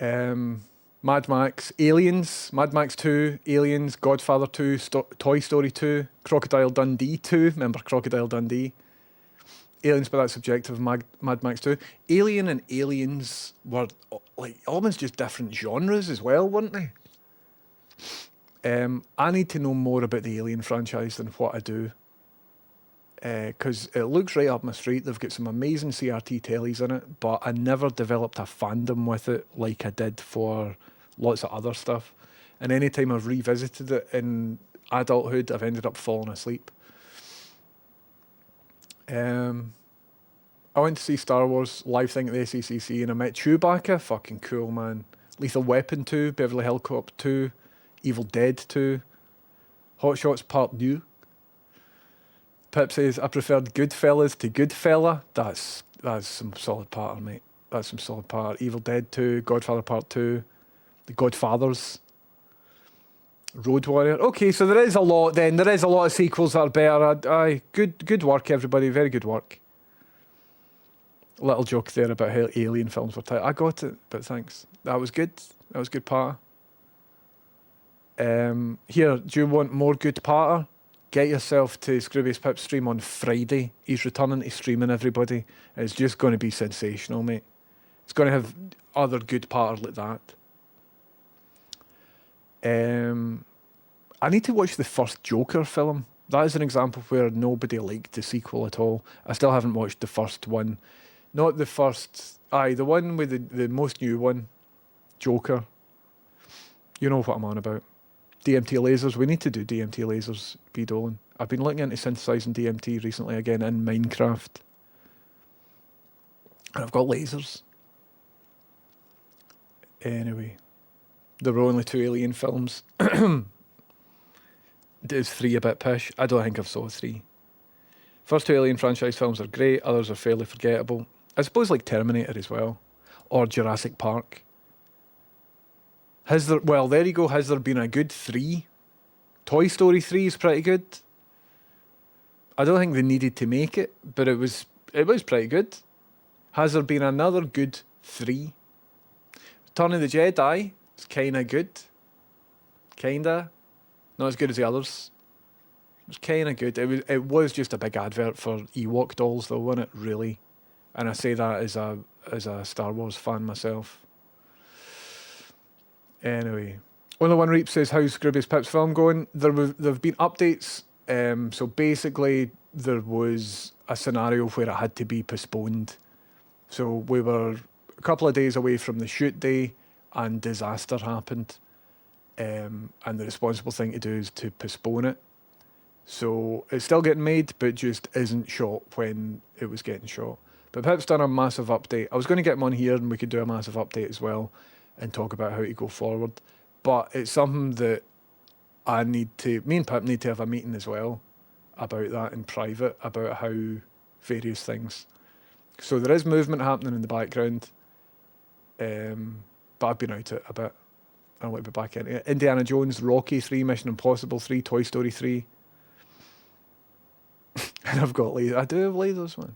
Mad Max, Aliens, Mad Max 2, Aliens, Godfather 2, Toy Story 2, Crocodile Dundee 2. Remember Crocodile Dundee? Aliens, but that's subjective. Mad Max 2. Alien and Aliens were like almost just different genres as well, weren't they? I need to know more about the Alien franchise than what I do. Because it looks right up my street. They've got some amazing CRT tellies in it, but I never developed a fandom with it like I did for lots of other stuff. And anytime I've revisited it in adulthood, I've ended up falling asleep. I went to see Star Wars live thing at the SACC and I met Chewbacca. Fucking cool, man. Lethal Weapon 2, Beverly Hills Cop 2, Evil Dead 2, Hot Shots Part 2. Pip says, I preferred Goodfellas to Goodfella. That's some solid patter, mate. That's some solid patter. Evil Dead 2, Godfather Part 2, The Godfathers, Road Warrior. Okay, so there is a lot then. There is a lot of sequels that are better. Aye, good work, everybody. Very good work. Little joke there about how alien films were tight. I got it, but thanks. That was good. That was good patter. Here, do you want more good patter? Get yourself to Scroobius Pip's stream on Friday. He's returning to streaming, everybody. It's just going to be sensational, mate. It's going to have other good patter like that. I need to watch the first Joker film. That is an example where nobody liked the sequel at all. I still haven't watched the first one. Not the first... Aye, the one with the most new one. Joker. You know what I'm on about. DMT lasers. We need to do DMT lasers, B. Dolan. I've been looking into synthesizing DMT recently again in Minecraft. And I've got lasers. Anyway. There were only 2 Alien films. Is 3 a bit pish? I don't think I've saw 3. First 2 Alien franchise films are great, others are fairly forgettable. I suppose like Terminator as well. Or Jurassic Park. Well, there you go. Has there been a good 3? Toy Story 3 is pretty good. I don't think they needed to make it, but it was pretty good. Has there been another good 3? Return of the Jedi is kinda good. Kinda. Not as good as the others. It was kinda good. It was just a big advert for Ewok dolls though, wasn't it? Really. And I say that as a Star Wars fan myself. Anyway. Only One Reap says, how's Scroobius Pip's film going? There have been updates. So basically, there was a scenario where it had to be postponed. So we were a couple of days away from the shoot day, and disaster happened. And the responsible thing to do is to postpone it. So it's still getting made, but just isn't shot when it was getting shot. But Pip's done a massive update. I was going to get him on here, and we could do a massive update as well, and talk about how to go forward. But it's something that me and Pip need to have a meeting as well about that in private, about how various things. So there is movement happening in the background, but I've been out it a bit. I want to be back in it. Indiana Jones, Rocky 3, Mission Impossible 3, Toy Story 3. And I've got lasers. I do have lasers, man.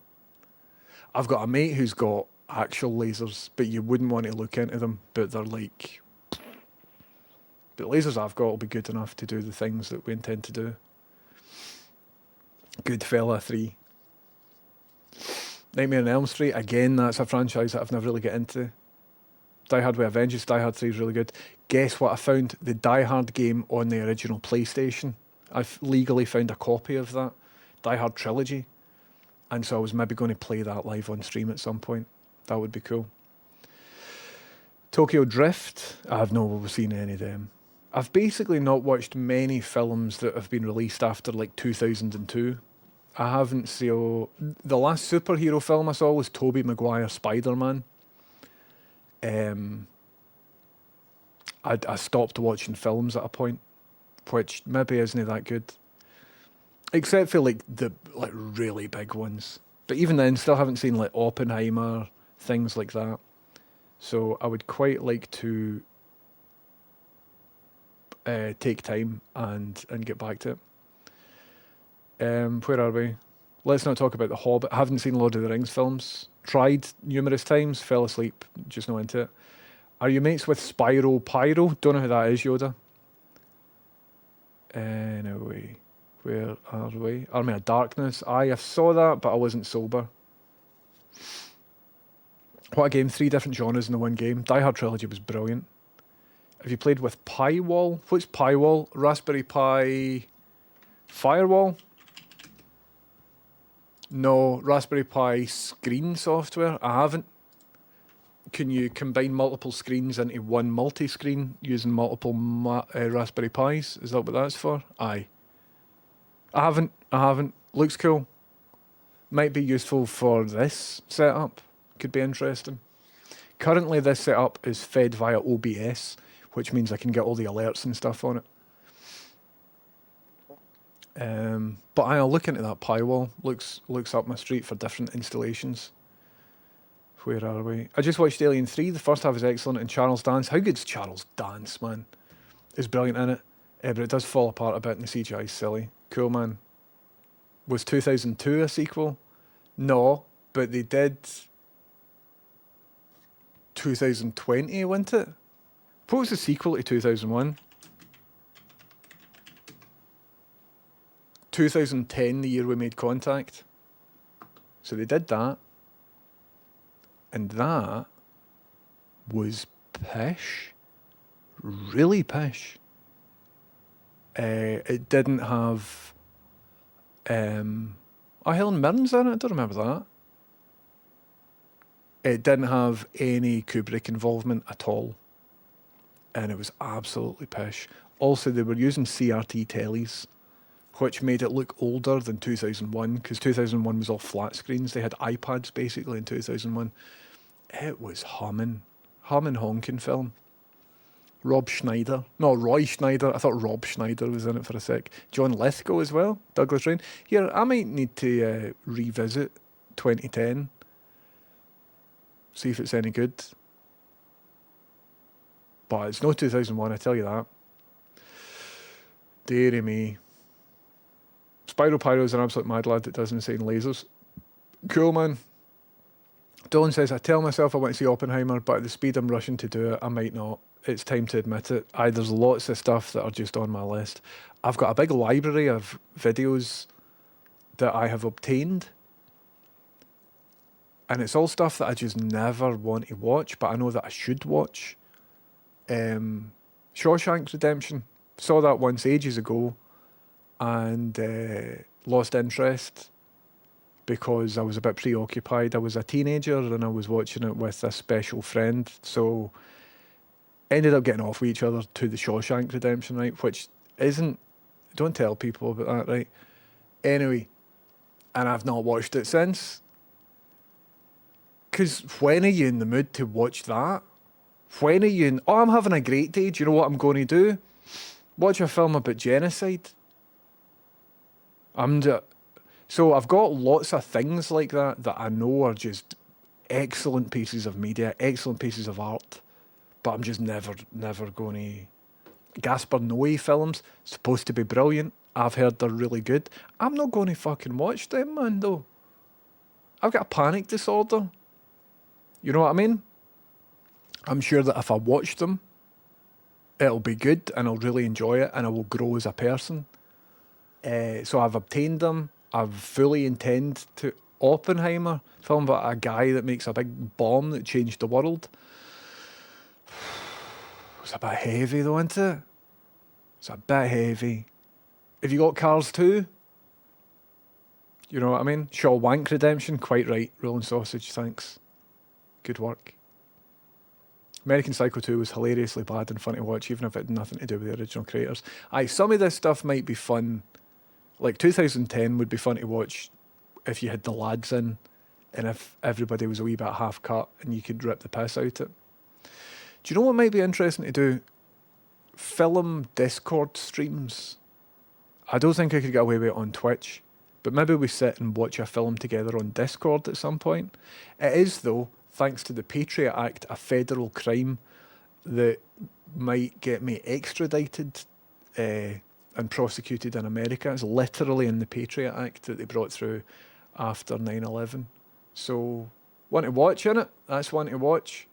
I've got a mate who's got actual lasers, but you wouldn't want to look into them, but they're like... The lasers I've got will be good enough to do the things that we intend to do. Goodfella 3. Nightmare on Elm Street, again, that's a franchise that I've never really got into. Die Hard with a Vengeance, Die Hard 3 is really good. Guess what I found? The Die Hard game on the original PlayStation. I've legally found a copy of that. Die Hard Trilogy. And so I was maybe going to play that live on stream at some point. That would be cool. Tokyo Drift, I've not seen any of them. I've basically not watched many films that have been released after like 2002. I haven't seen... The last superhero film I saw was Tobey Maguire Spider-Man. I stopped watching films at a point, which maybe isn't that good. Except for like the really big ones. But even then, still haven't seen like Oppenheimer, things like that. So I would quite like to take time and get back to it. Where are we? Let's not talk about The Hobbit. I haven't seen Lord of the Rings films. Tried numerous times, fell asleep, just not into it. Are you mates with Spyro Pyro? Don't know who that is, Yoda. Anyway, where are we? Army of Darkness. I saw that, but I wasn't sober. What a game, 3 different genres in the one game. Die Hard Trilogy was brilliant. Have you played with Pywall? What's Pywall? Raspberry Pi Firewall? No, Raspberry Pi screen software. I haven't. Can you combine multiple screens into one multi-screen using multiple Raspberry Pis? Is that what that's for? Aye. I haven't. Looks cool. Might be useful for this setup. Could be interesting. Currently this setup is fed via OBS, which means I can get all the alerts and stuff on it. But I'll look into that Pywall. Looks up my street for different installations. Where are we? I just watched Alien 3. The first half is excellent, and Charles Dance. How good's Charles Dance, man? Is brilliant in it. But it does fall apart a bit, and the CGI is silly. Cool, man. Was 2002 a sequel? No, but they did 2020, wasn't it? What was the sequel to 2001? 2010, the year we made contact. So they did that. And that was pish. Really pish. It didn't have Helen Mirren's in it. I don't remember that. It didn't have any Kubrick involvement at all, and it was absolutely pish. Also, they were using CRT tellies, which made it look older than 2001, because 2001 was all flat screens. They had iPads basically in 2001. It was humming honking film. Roy Schneider. I thought Rob Schneider was in it for a sec. John Lithgow as well. Douglas Rain. Here, I might need to revisit 2010. See if it's any good. But it's no 2001, I tell you that. Deary me. Spyro Pyro is an absolute mad lad that does insane lasers. Cool, man. Dylan says, I tell myself I want to see Oppenheimer, but at the speed I'm rushing to do it, I might not. It's time to admit it. There's lots of stuff that are just on my list. I've got a big library of videos that I have obtained, and it's all stuff that I just never want to watch, but I know that I should watch. Shawshank Redemption. Saw that once ages ago, and lost interest because I was a bit preoccupied. I was a teenager and I was watching it with a special friend, so ended up getting off with each other to the Shawshank Redemption, right? Which isn't, don't tell people about that, right? Anyway, and I've not watched it since. Because when are you in the mood to watch that? When are you in, I'm having a great day, do you know what I'm going to do? Watch a film about genocide. So I've got lots of things like that I know are just excellent pieces of media, excellent pieces of art, but I'm just never going to. Gaspar Noé films, supposed to be brilliant. I've heard they're really good. I'm not going to fucking watch them, man, though. I've got a panic disorder. You know what I mean? I'm sure that if I watch them, it'll be good and I'll really enjoy it and I will grow as a person. So I've obtained them. I fully intend to. Oppenheimer, film about a guy that makes a big bomb that changed the world. It's a bit heavy though, isn't it? It's a bit heavy. Have you got Cars 2? You know what I mean? Shawshank Redemption, quite right. Rolling Sausage, thanks. Good work. American Psycho 2 was hilariously bad and fun to watch, even if it had nothing to do with the original creators. Some of this stuff might be fun. Like 2010 would be fun to watch if you had the lads in and if everybody was a wee bit half cut and you could rip the piss out it. Do you know what might be interesting to do? Film Discord streams. I don't think I could get away with it on Twitch, but maybe we sit and watch a film together on Discord at some point. It is, though, thanks to the Patriot Act, a federal crime that might get me extradited and prosecuted in America. It's literally in the Patriot Act that they brought through after 9/11. So, want to watch, innit? That's one to watch.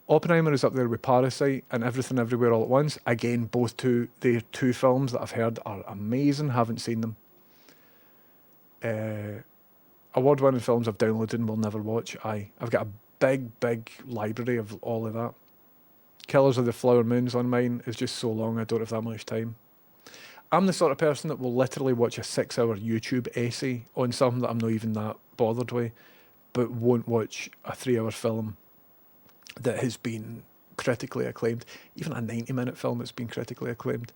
Oppenheimer is up there with Parasite and Everything Everywhere All at Once. Again, they're two films that I've heard are amazing. Haven't seen them. Award-winning films I've downloaded and will never watch. I've got a big library of all of that. Killers of the Flower Moon's on mine. It's just so long, I don't have that much time. I'm the sort of person that will literally watch a 6-hour YouTube essay on something that I'm not even that bothered with, but won't watch a 3-hour film that has been critically acclaimed. Even a 90-minute film that's been critically acclaimed.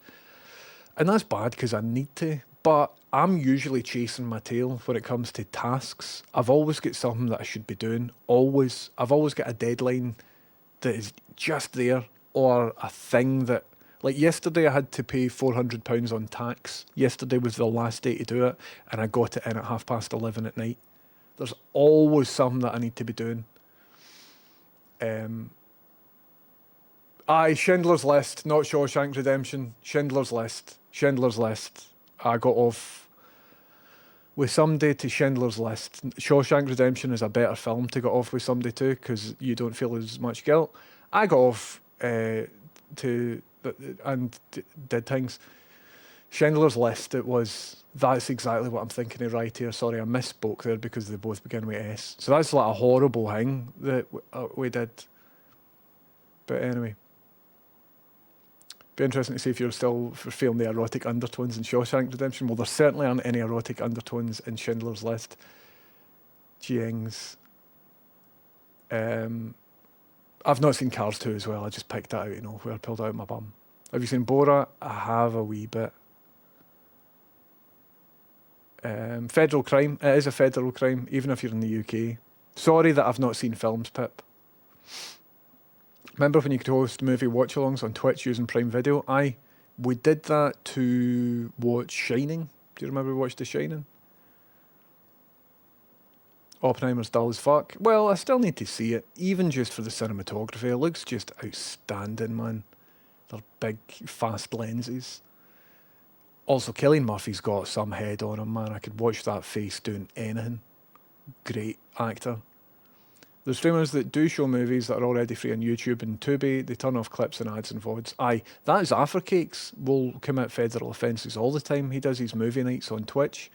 And that's bad because I need to, but I'm usually chasing my tail when it comes to tasks. I've always got something that I should be doing. Always. I've always got a deadline that is just there, or a thing that, like yesterday I had to pay £400 on tax. Yesterday was the last day to do it, and I got it in at 11:30 at night. There's always something that I need to be doing. Schindler's List, not Shawshank Redemption. Schindler's List. I got off with somebody to Schindler's List. Shawshank Redemption is a better film to get off with somebody to because you don't feel as much guilt. I got off did things. Schindler's List, that's exactly what I'm thinking of right here. Sorry, I misspoke there because they both begin with S. So that's like a horrible thing that we did. But anyway. Be interesting to see if you're still feeling the erotic undertones in Shawshank Redemption. Well, there certainly aren't any erotic undertones in Schindler's List. Jiang's. I've not seen Cars 2 as well. I just picked that out, you know, where I pulled out my bum. Have you seen Bora? I have a wee bit. Federal Crime. It is a federal crime, even if you're in the UK. Sorry that I've not seen films, Pip. Remember when you could host movie watch-alongs on Twitch using Prime Video? We did that to watch Shining. Do you remember we watched The Shining? Oppenheimer's dull as fuck. Well, I still need to see it, even just for the cinematography. It looks just outstanding, man. They're big, fast lenses. Also, Cillian Murphy's got some head on him, man. I could watch that face doing anything. Great actor. The streamers that do show movies that are already free on YouTube and Tubi, they turn off clips and ads and VODs. Aye, that is Africakes will commit federal offences all the time. He does his movie nights on Twitch.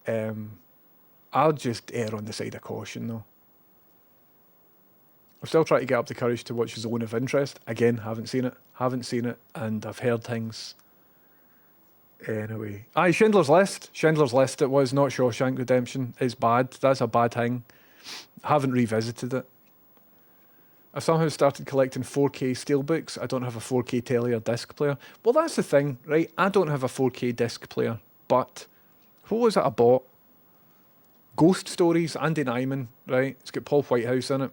I'll just err on the side of caution, though. I'm still trying to get up the courage to watch Zone of Interest. Again, haven't seen it, and I've heard things. Anyway. Aye, Schindler's List. Schindler's List it was, not Shawshank Redemption. It's bad. That's a bad thing. Haven't revisited it. I somehow started collecting 4K steelbooks. I don't have a 4K telly or disc player. Well, that's the thing, right? I don't have a 4K disc player, but what was it I bought? Ghost Stories, Andy Nyman, right? It's got Paul Whitehouse in it.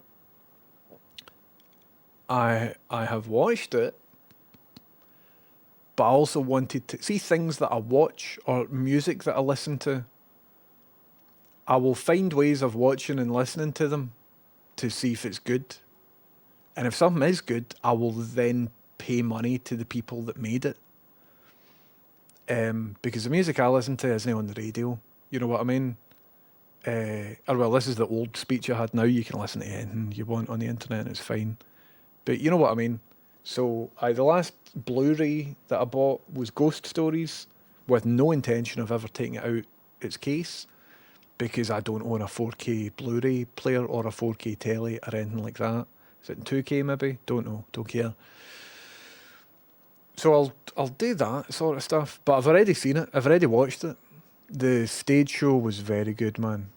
I have watched it, but I also wanted to see things that I watch or music that I listen to. I will find ways of watching and listening to them to see if it's good. And if something is good, I will then pay money to the people that made it. Because the music I listen to isn't on the radio. You know what I mean? Well, this is the old speech I had. Now you can listen to anything you want on the internet and it's fine. But you know what I mean? So the last Blu-ray that I bought was Ghost Stories with no intention of ever taking it out its case, because I don't own a 4K Blu-ray player or a 4K telly or anything like that. Is it in 2K maybe? Don't know. Don't care. So I'll do that sort of stuff. But I've already seen it. I've already watched it. The stage show was very good, man.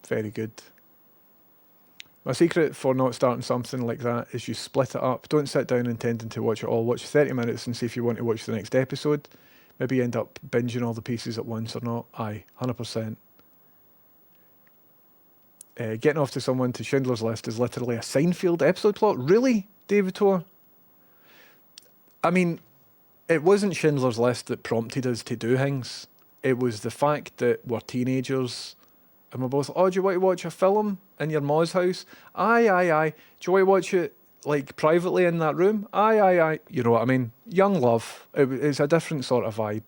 Very good. My secret for not starting something like that is you split it up. Don't sit down intending to watch it all. Watch 30 minutes and see if you want to watch the next episode. Maybe you end up binging all the pieces at once or not. Aye, 100%. Getting off to someone to Schindler's List is literally a Seinfeld episode plot. Really, David Tor? I mean, it wasn't Schindler's List that prompted us to do things. It was the fact that we're teenagers and we're both, do you want to watch a film in your ma's house? Aye. Do you want to watch it, like, privately in that room? Aye. You know what I mean? Young love. It's a different sort of vibe.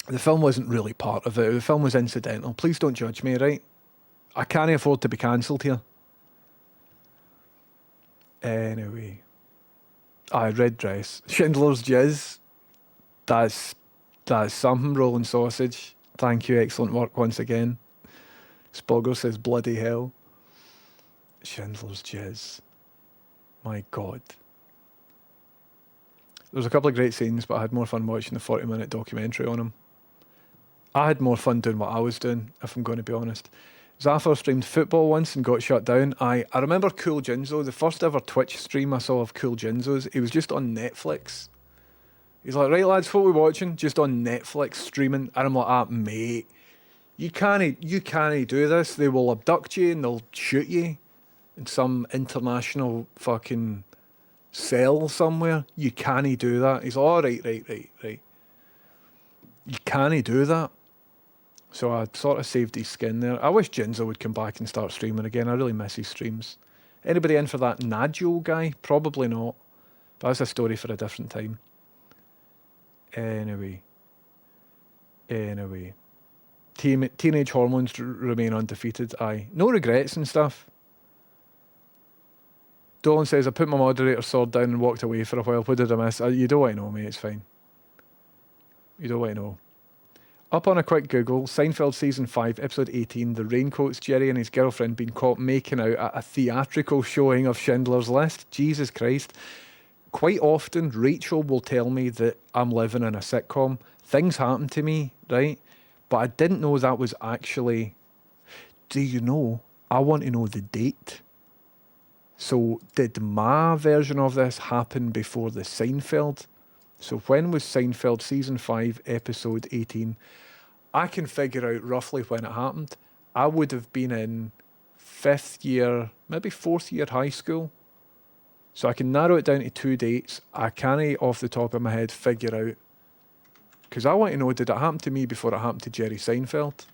The film wasn't really part of it. The film was incidental. Please don't judge me, right? I can't afford to be cancelled here. Anyway. Red dress. Schindler's Jizz. That's something, rolling sausage. Thank you, excellent work once again. Spogger says bloody hell. Schindler's Jizz. My God. There's a couple of great scenes, but I had more fun watching the 40-minute documentary on him. I had more fun doing what I was doing, if I'm going to be honest. Zafar streamed football once and got shut down. I remember Cool Jinzo, the first ever Twitch stream I saw of Cool Jinzo's. He was just on Netflix. He's like, right lads, what we watching? Just on Netflix streaming. And I'm like, mate, you can't do this. They will abduct you and they'll shoot you in some international fucking cell somewhere. You can't do that. He's like, oh, right. You can't do that. So I sort of saved his skin there. I wish Jinzo would come back and start streaming again. I really miss his streams. Anybody in for that Nadio guy? Probably not. But that's a story for a different time. Anyway. Teenage hormones remain undefeated. Aye. No regrets and stuff. Dolan says, I put my moderator sword down and walked away for a while. What did I miss? You don't want to know, mate. It's fine. You don't want to know. Up on a quick Google, Seinfeld Season 5, Episode 18, The Raincoats, Jerry and his girlfriend being caught making out at a theatrical showing of Schindler's List. Jesus Christ. quite often Rachel will tell me that I'm living in a sitcom. Things happen to me, right? But I didn't know that was actually. Do you know? I want to know the date. So, did my version of this happen before the Seinfeld? So, when was Seinfeld season 5, episode 18? I can figure out roughly when it happened. I would have been in 5th year, maybe 4th year high school. So, I can narrow it down to 2 dates. I can't, off the top of my head, figure out. Because I want to know, did it happen to me before it happened to Jerry Seinfeld?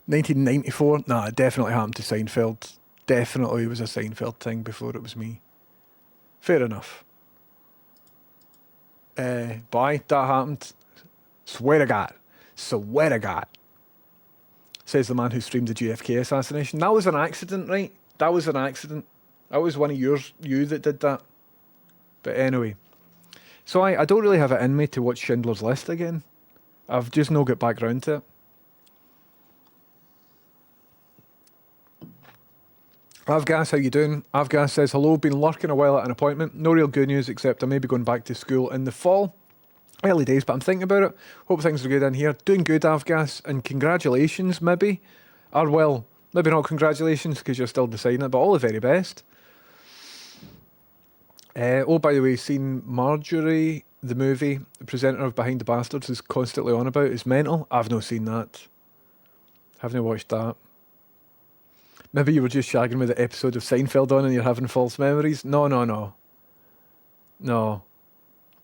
1994? Nah, it definitely happened to Seinfeld. Definitely was a Seinfeld thing before it was me. Fair enough. That happened. Swear to God. Swear to God. Says the man who streamed the JFK assassination. That was an accident, right? That was an accident. That was one of you that did that. But anyway. So I don't really have it in me to watch Schindler's List again. I've just no got back round to it. Avgas, how you doing? Avgas says, hello, been lurking a while at an appointment. No real good news except I may be going back to school in the fall. Early days, but I'm thinking about it. Hope things are good in here. Doing good, Avgas, and congratulations, maybe. Or well, maybe not congratulations because you're still deciding it, but all the very best. Oh, by the way, seen Marjorie, the movie, the presenter of Behind the Bastards, is constantly on about. It's mental. I've not seen that. Haven't watched that. Maybe you were just shagging with the episode of Seinfeld on and you're having false memories. No.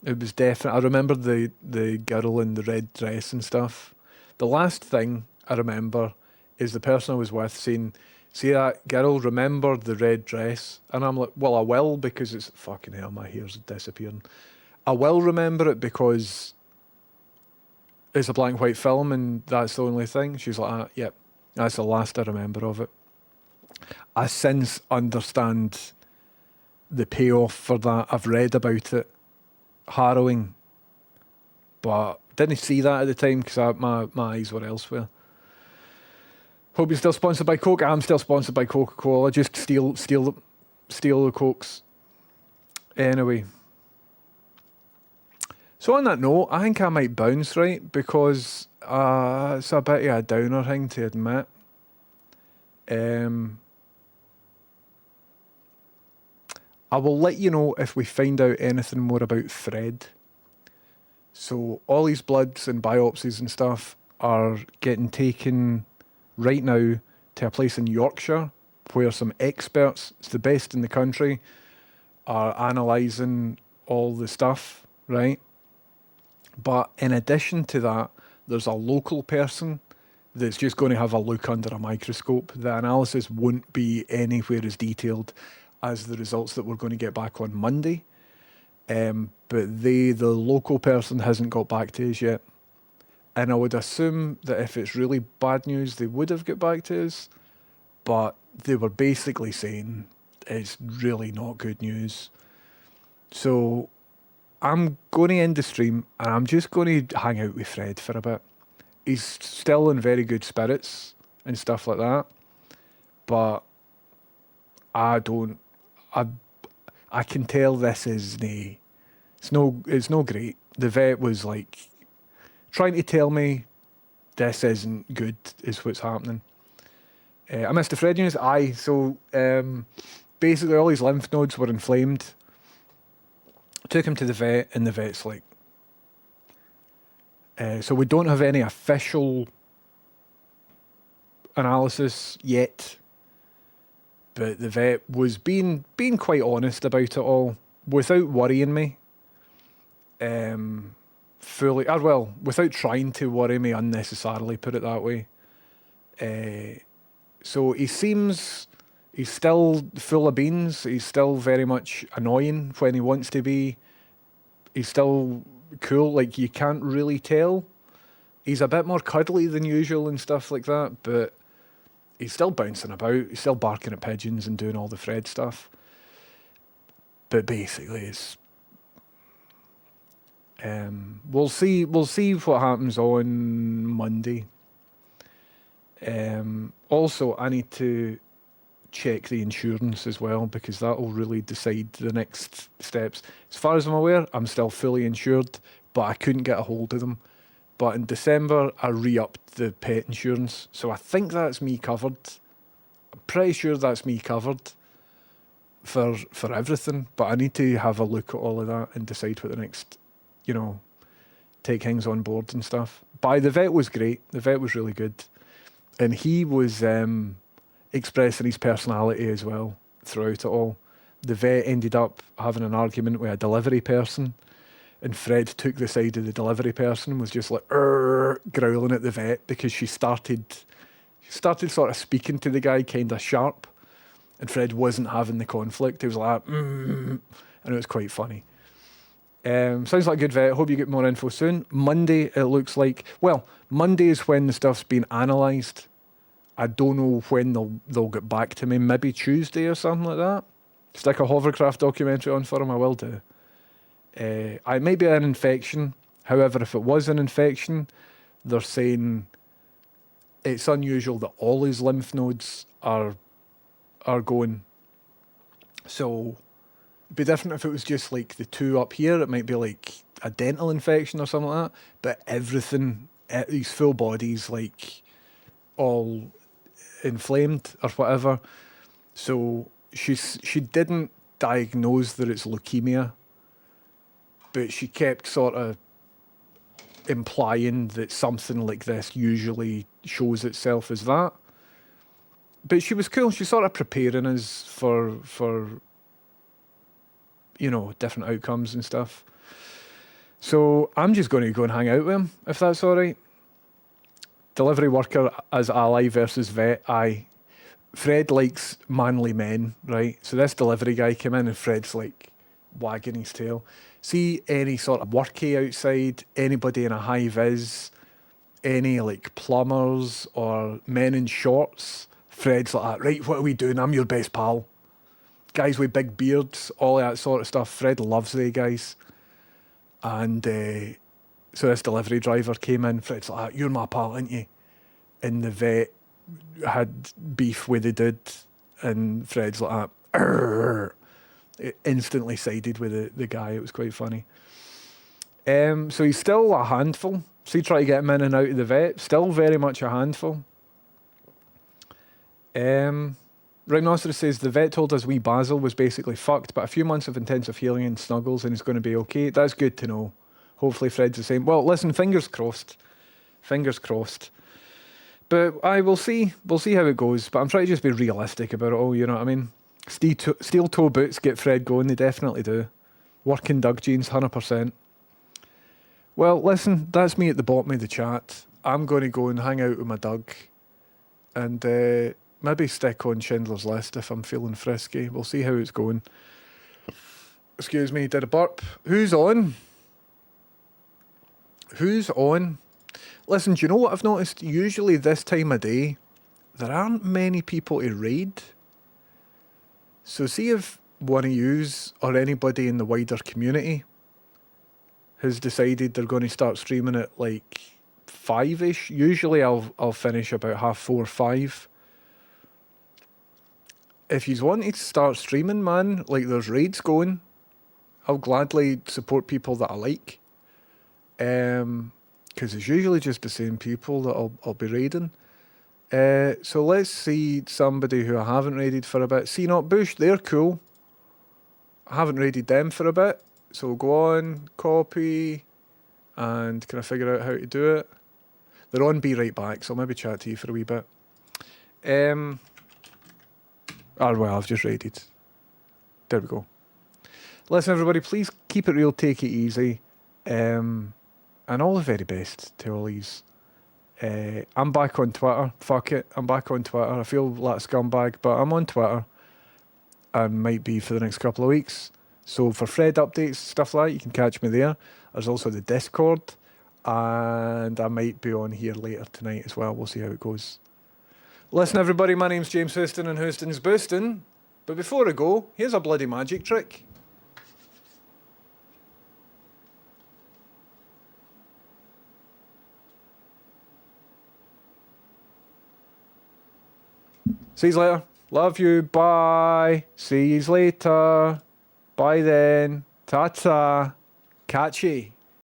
It was definitely. I remember the girl in the red dress and stuff. The last thing I remember is the person I was with saying, see that girl, remember the red dress? And I'm like, well, I will because it's fucking hell, my hair's disappearing. I will remember it because it's a black and white film and that's the only thing. She's like, yep, that's the last I remember of it. I since understand the payoff for that. I've read about it. Harrowing. But didn't see that at the time because my eyes were elsewhere. Hope you're still sponsored by Coke. I'm still sponsored by Coca-Cola. Just steal the Cokes. Anyway. So on that note, I think I might bounce, right? Because it's a bit of a downer thing to admit. I will let you know if we find out anything more about Fred. So all his bloods and biopsies and stuff are getting taken right now to a place in Yorkshire where some experts, it's the best in the country, are analysing all the stuff, right? But in addition to that, there's a local person that's just going to have a look under a microscope. The analysis won't be anywhere as detailed as the results that we're going to get back on Monday. But the local person hasn't got back to us yet. And I would assume that if it's really bad news, they would have got back to us. But they were basically saying it's really not good news. So I'm going to end the stream and I'm just going to hang out with Fred for a bit. He's still in very good spirits and stuff like that. But I can tell this is it's no great. The vet was like trying to tell me this isn't good is what's happening. I missed the Fred news. So basically all his lymph nodes were inflamed. Took him to the vet and the vet's like, so we don't have any official analysis yet. But the vet was being quite honest about it all, without worrying me. Without trying to worry me unnecessarily, put it that way. So he's still full of beans. He's still very much annoying when he wants to be. He's still cool, like you can't really tell. He's a bit more cuddly than usual and stuff like that, but he's still bouncing about. He's still barking at pigeons and doing all the Fred stuff. But basically, it's we'll see what happens on Monday. Also, I need to check the insurance as well, because that will really decide the next steps. As far as I'm aware, I'm still fully insured, but I couldn't get a hold of them. But in December, I re-upped the pet insurance, so I think that's me covered. I'm pretty sure that's me covered for everything, but I need to have a look at all of that and decide what the next, you know, take things on board and stuff. But the vet was great. The vet was really good. And he was expressing his personality as well throughout it all. The vet ended up having an argument with a delivery person, and Fred took the side of the delivery person and was just like growling at the vet because she started sort of speaking to the guy kind of sharp, and Fred wasn't having the conflict. He was like, and it was quite funny. Sounds like a good vet. Hope you get more info soon. Monday, it looks like. Well, Monday is when the stuff's been analysed. I don't know when they'll get back to me. Maybe Tuesday or something like that. Stick a hovercraft documentary on for him. I will do. It may be an infection. However, if it was an infection, they're saying it's unusual that all his lymph nodes are going. So it'd be different if it was just like the two up here. It might be like a dental infection or something like that. But everything, his full body's like all inflamed or whatever. So she didn't diagnose that it's leukemia, but she kept sort of implying that something like this usually shows itself as that. But she was cool. She's sort of preparing us for you know, different outcomes and stuff. So I'm just going to go and hang out with him, if that's all right. Delivery worker as ally versus vet. Fred likes manly men, right? So this delivery guy came in and Fred's like wagging his tail. See any sort of workie outside, anybody in a high vis, any like plumbers or men in shorts, Fred's like, right, what are we doing? I'm your best pal. Guys with big beards, all that sort of stuff. Fred loves they guys. And so this delivery driver came in. Fred's like, you're my pal, aren't you? And the vet had beef with the dude. And Fred's like, arr. It instantly sided with the guy. It was quite funny. So he's still a handful. So you try to get him in and out of the vet. Still very much a handful. Rhinoceros says the vet told us wee Basil was basically fucked, but a few months of intensive healing and snuggles and he's going to be okay. That's good to know. Hopefully Fred's the same. Well, listen, fingers crossed. Fingers crossed. But I will see. We'll see how it goes. But I'm trying to just be realistic about it all, you know what I mean? Steel toe boots get Fred going. They definitely do. Working Doug jeans, 100%. Well, listen, that's me at the bottom of the chat. I'm going to go and hang out with my Doug. And maybe stick on Schindler's List if I'm feeling frisky. We'll see how it's going. Excuse me, did a burp. Who's on? Who's on? Listen, do you know what I've noticed? Usually this time of day, there aren't many people to raid. So see if one of yous or anybody in the wider community has decided they're going to start streaming at like 5-ish. Usually I'll finish about 4:30, 5. If you want to start streaming, man, like there's raids going, I'll gladly support people that I like. Because it's usually just the same people that I'll be raiding. So let's see somebody who I haven't raided for a bit. See Not Bush, they're cool. I haven't raided them for a bit. So we'll go on, copy, and can I figure out how to do it? They're on Be Right Back, so I'll maybe chat to you for a wee bit. Well, I've just raided. There we go. Listen, everybody, please keep it real, take it easy. And all the very best to all these. I'm back on Twitter. Fuck it, I'm back on Twitter. I feel like a scumbag, but I'm on Twitter. And might be for the next couple of weeks. So for Fred updates, stuff like that, you can catch me there. There's also the Discord. And I might be on here later tonight as well. We'll see how it goes. Listen, everybody, my name's James Houston and Houston's Boostin'. But before I go, here's a bloody magic trick. See you later. Love you. Bye. See yous later. Bye then. Ta-ta. Catchy.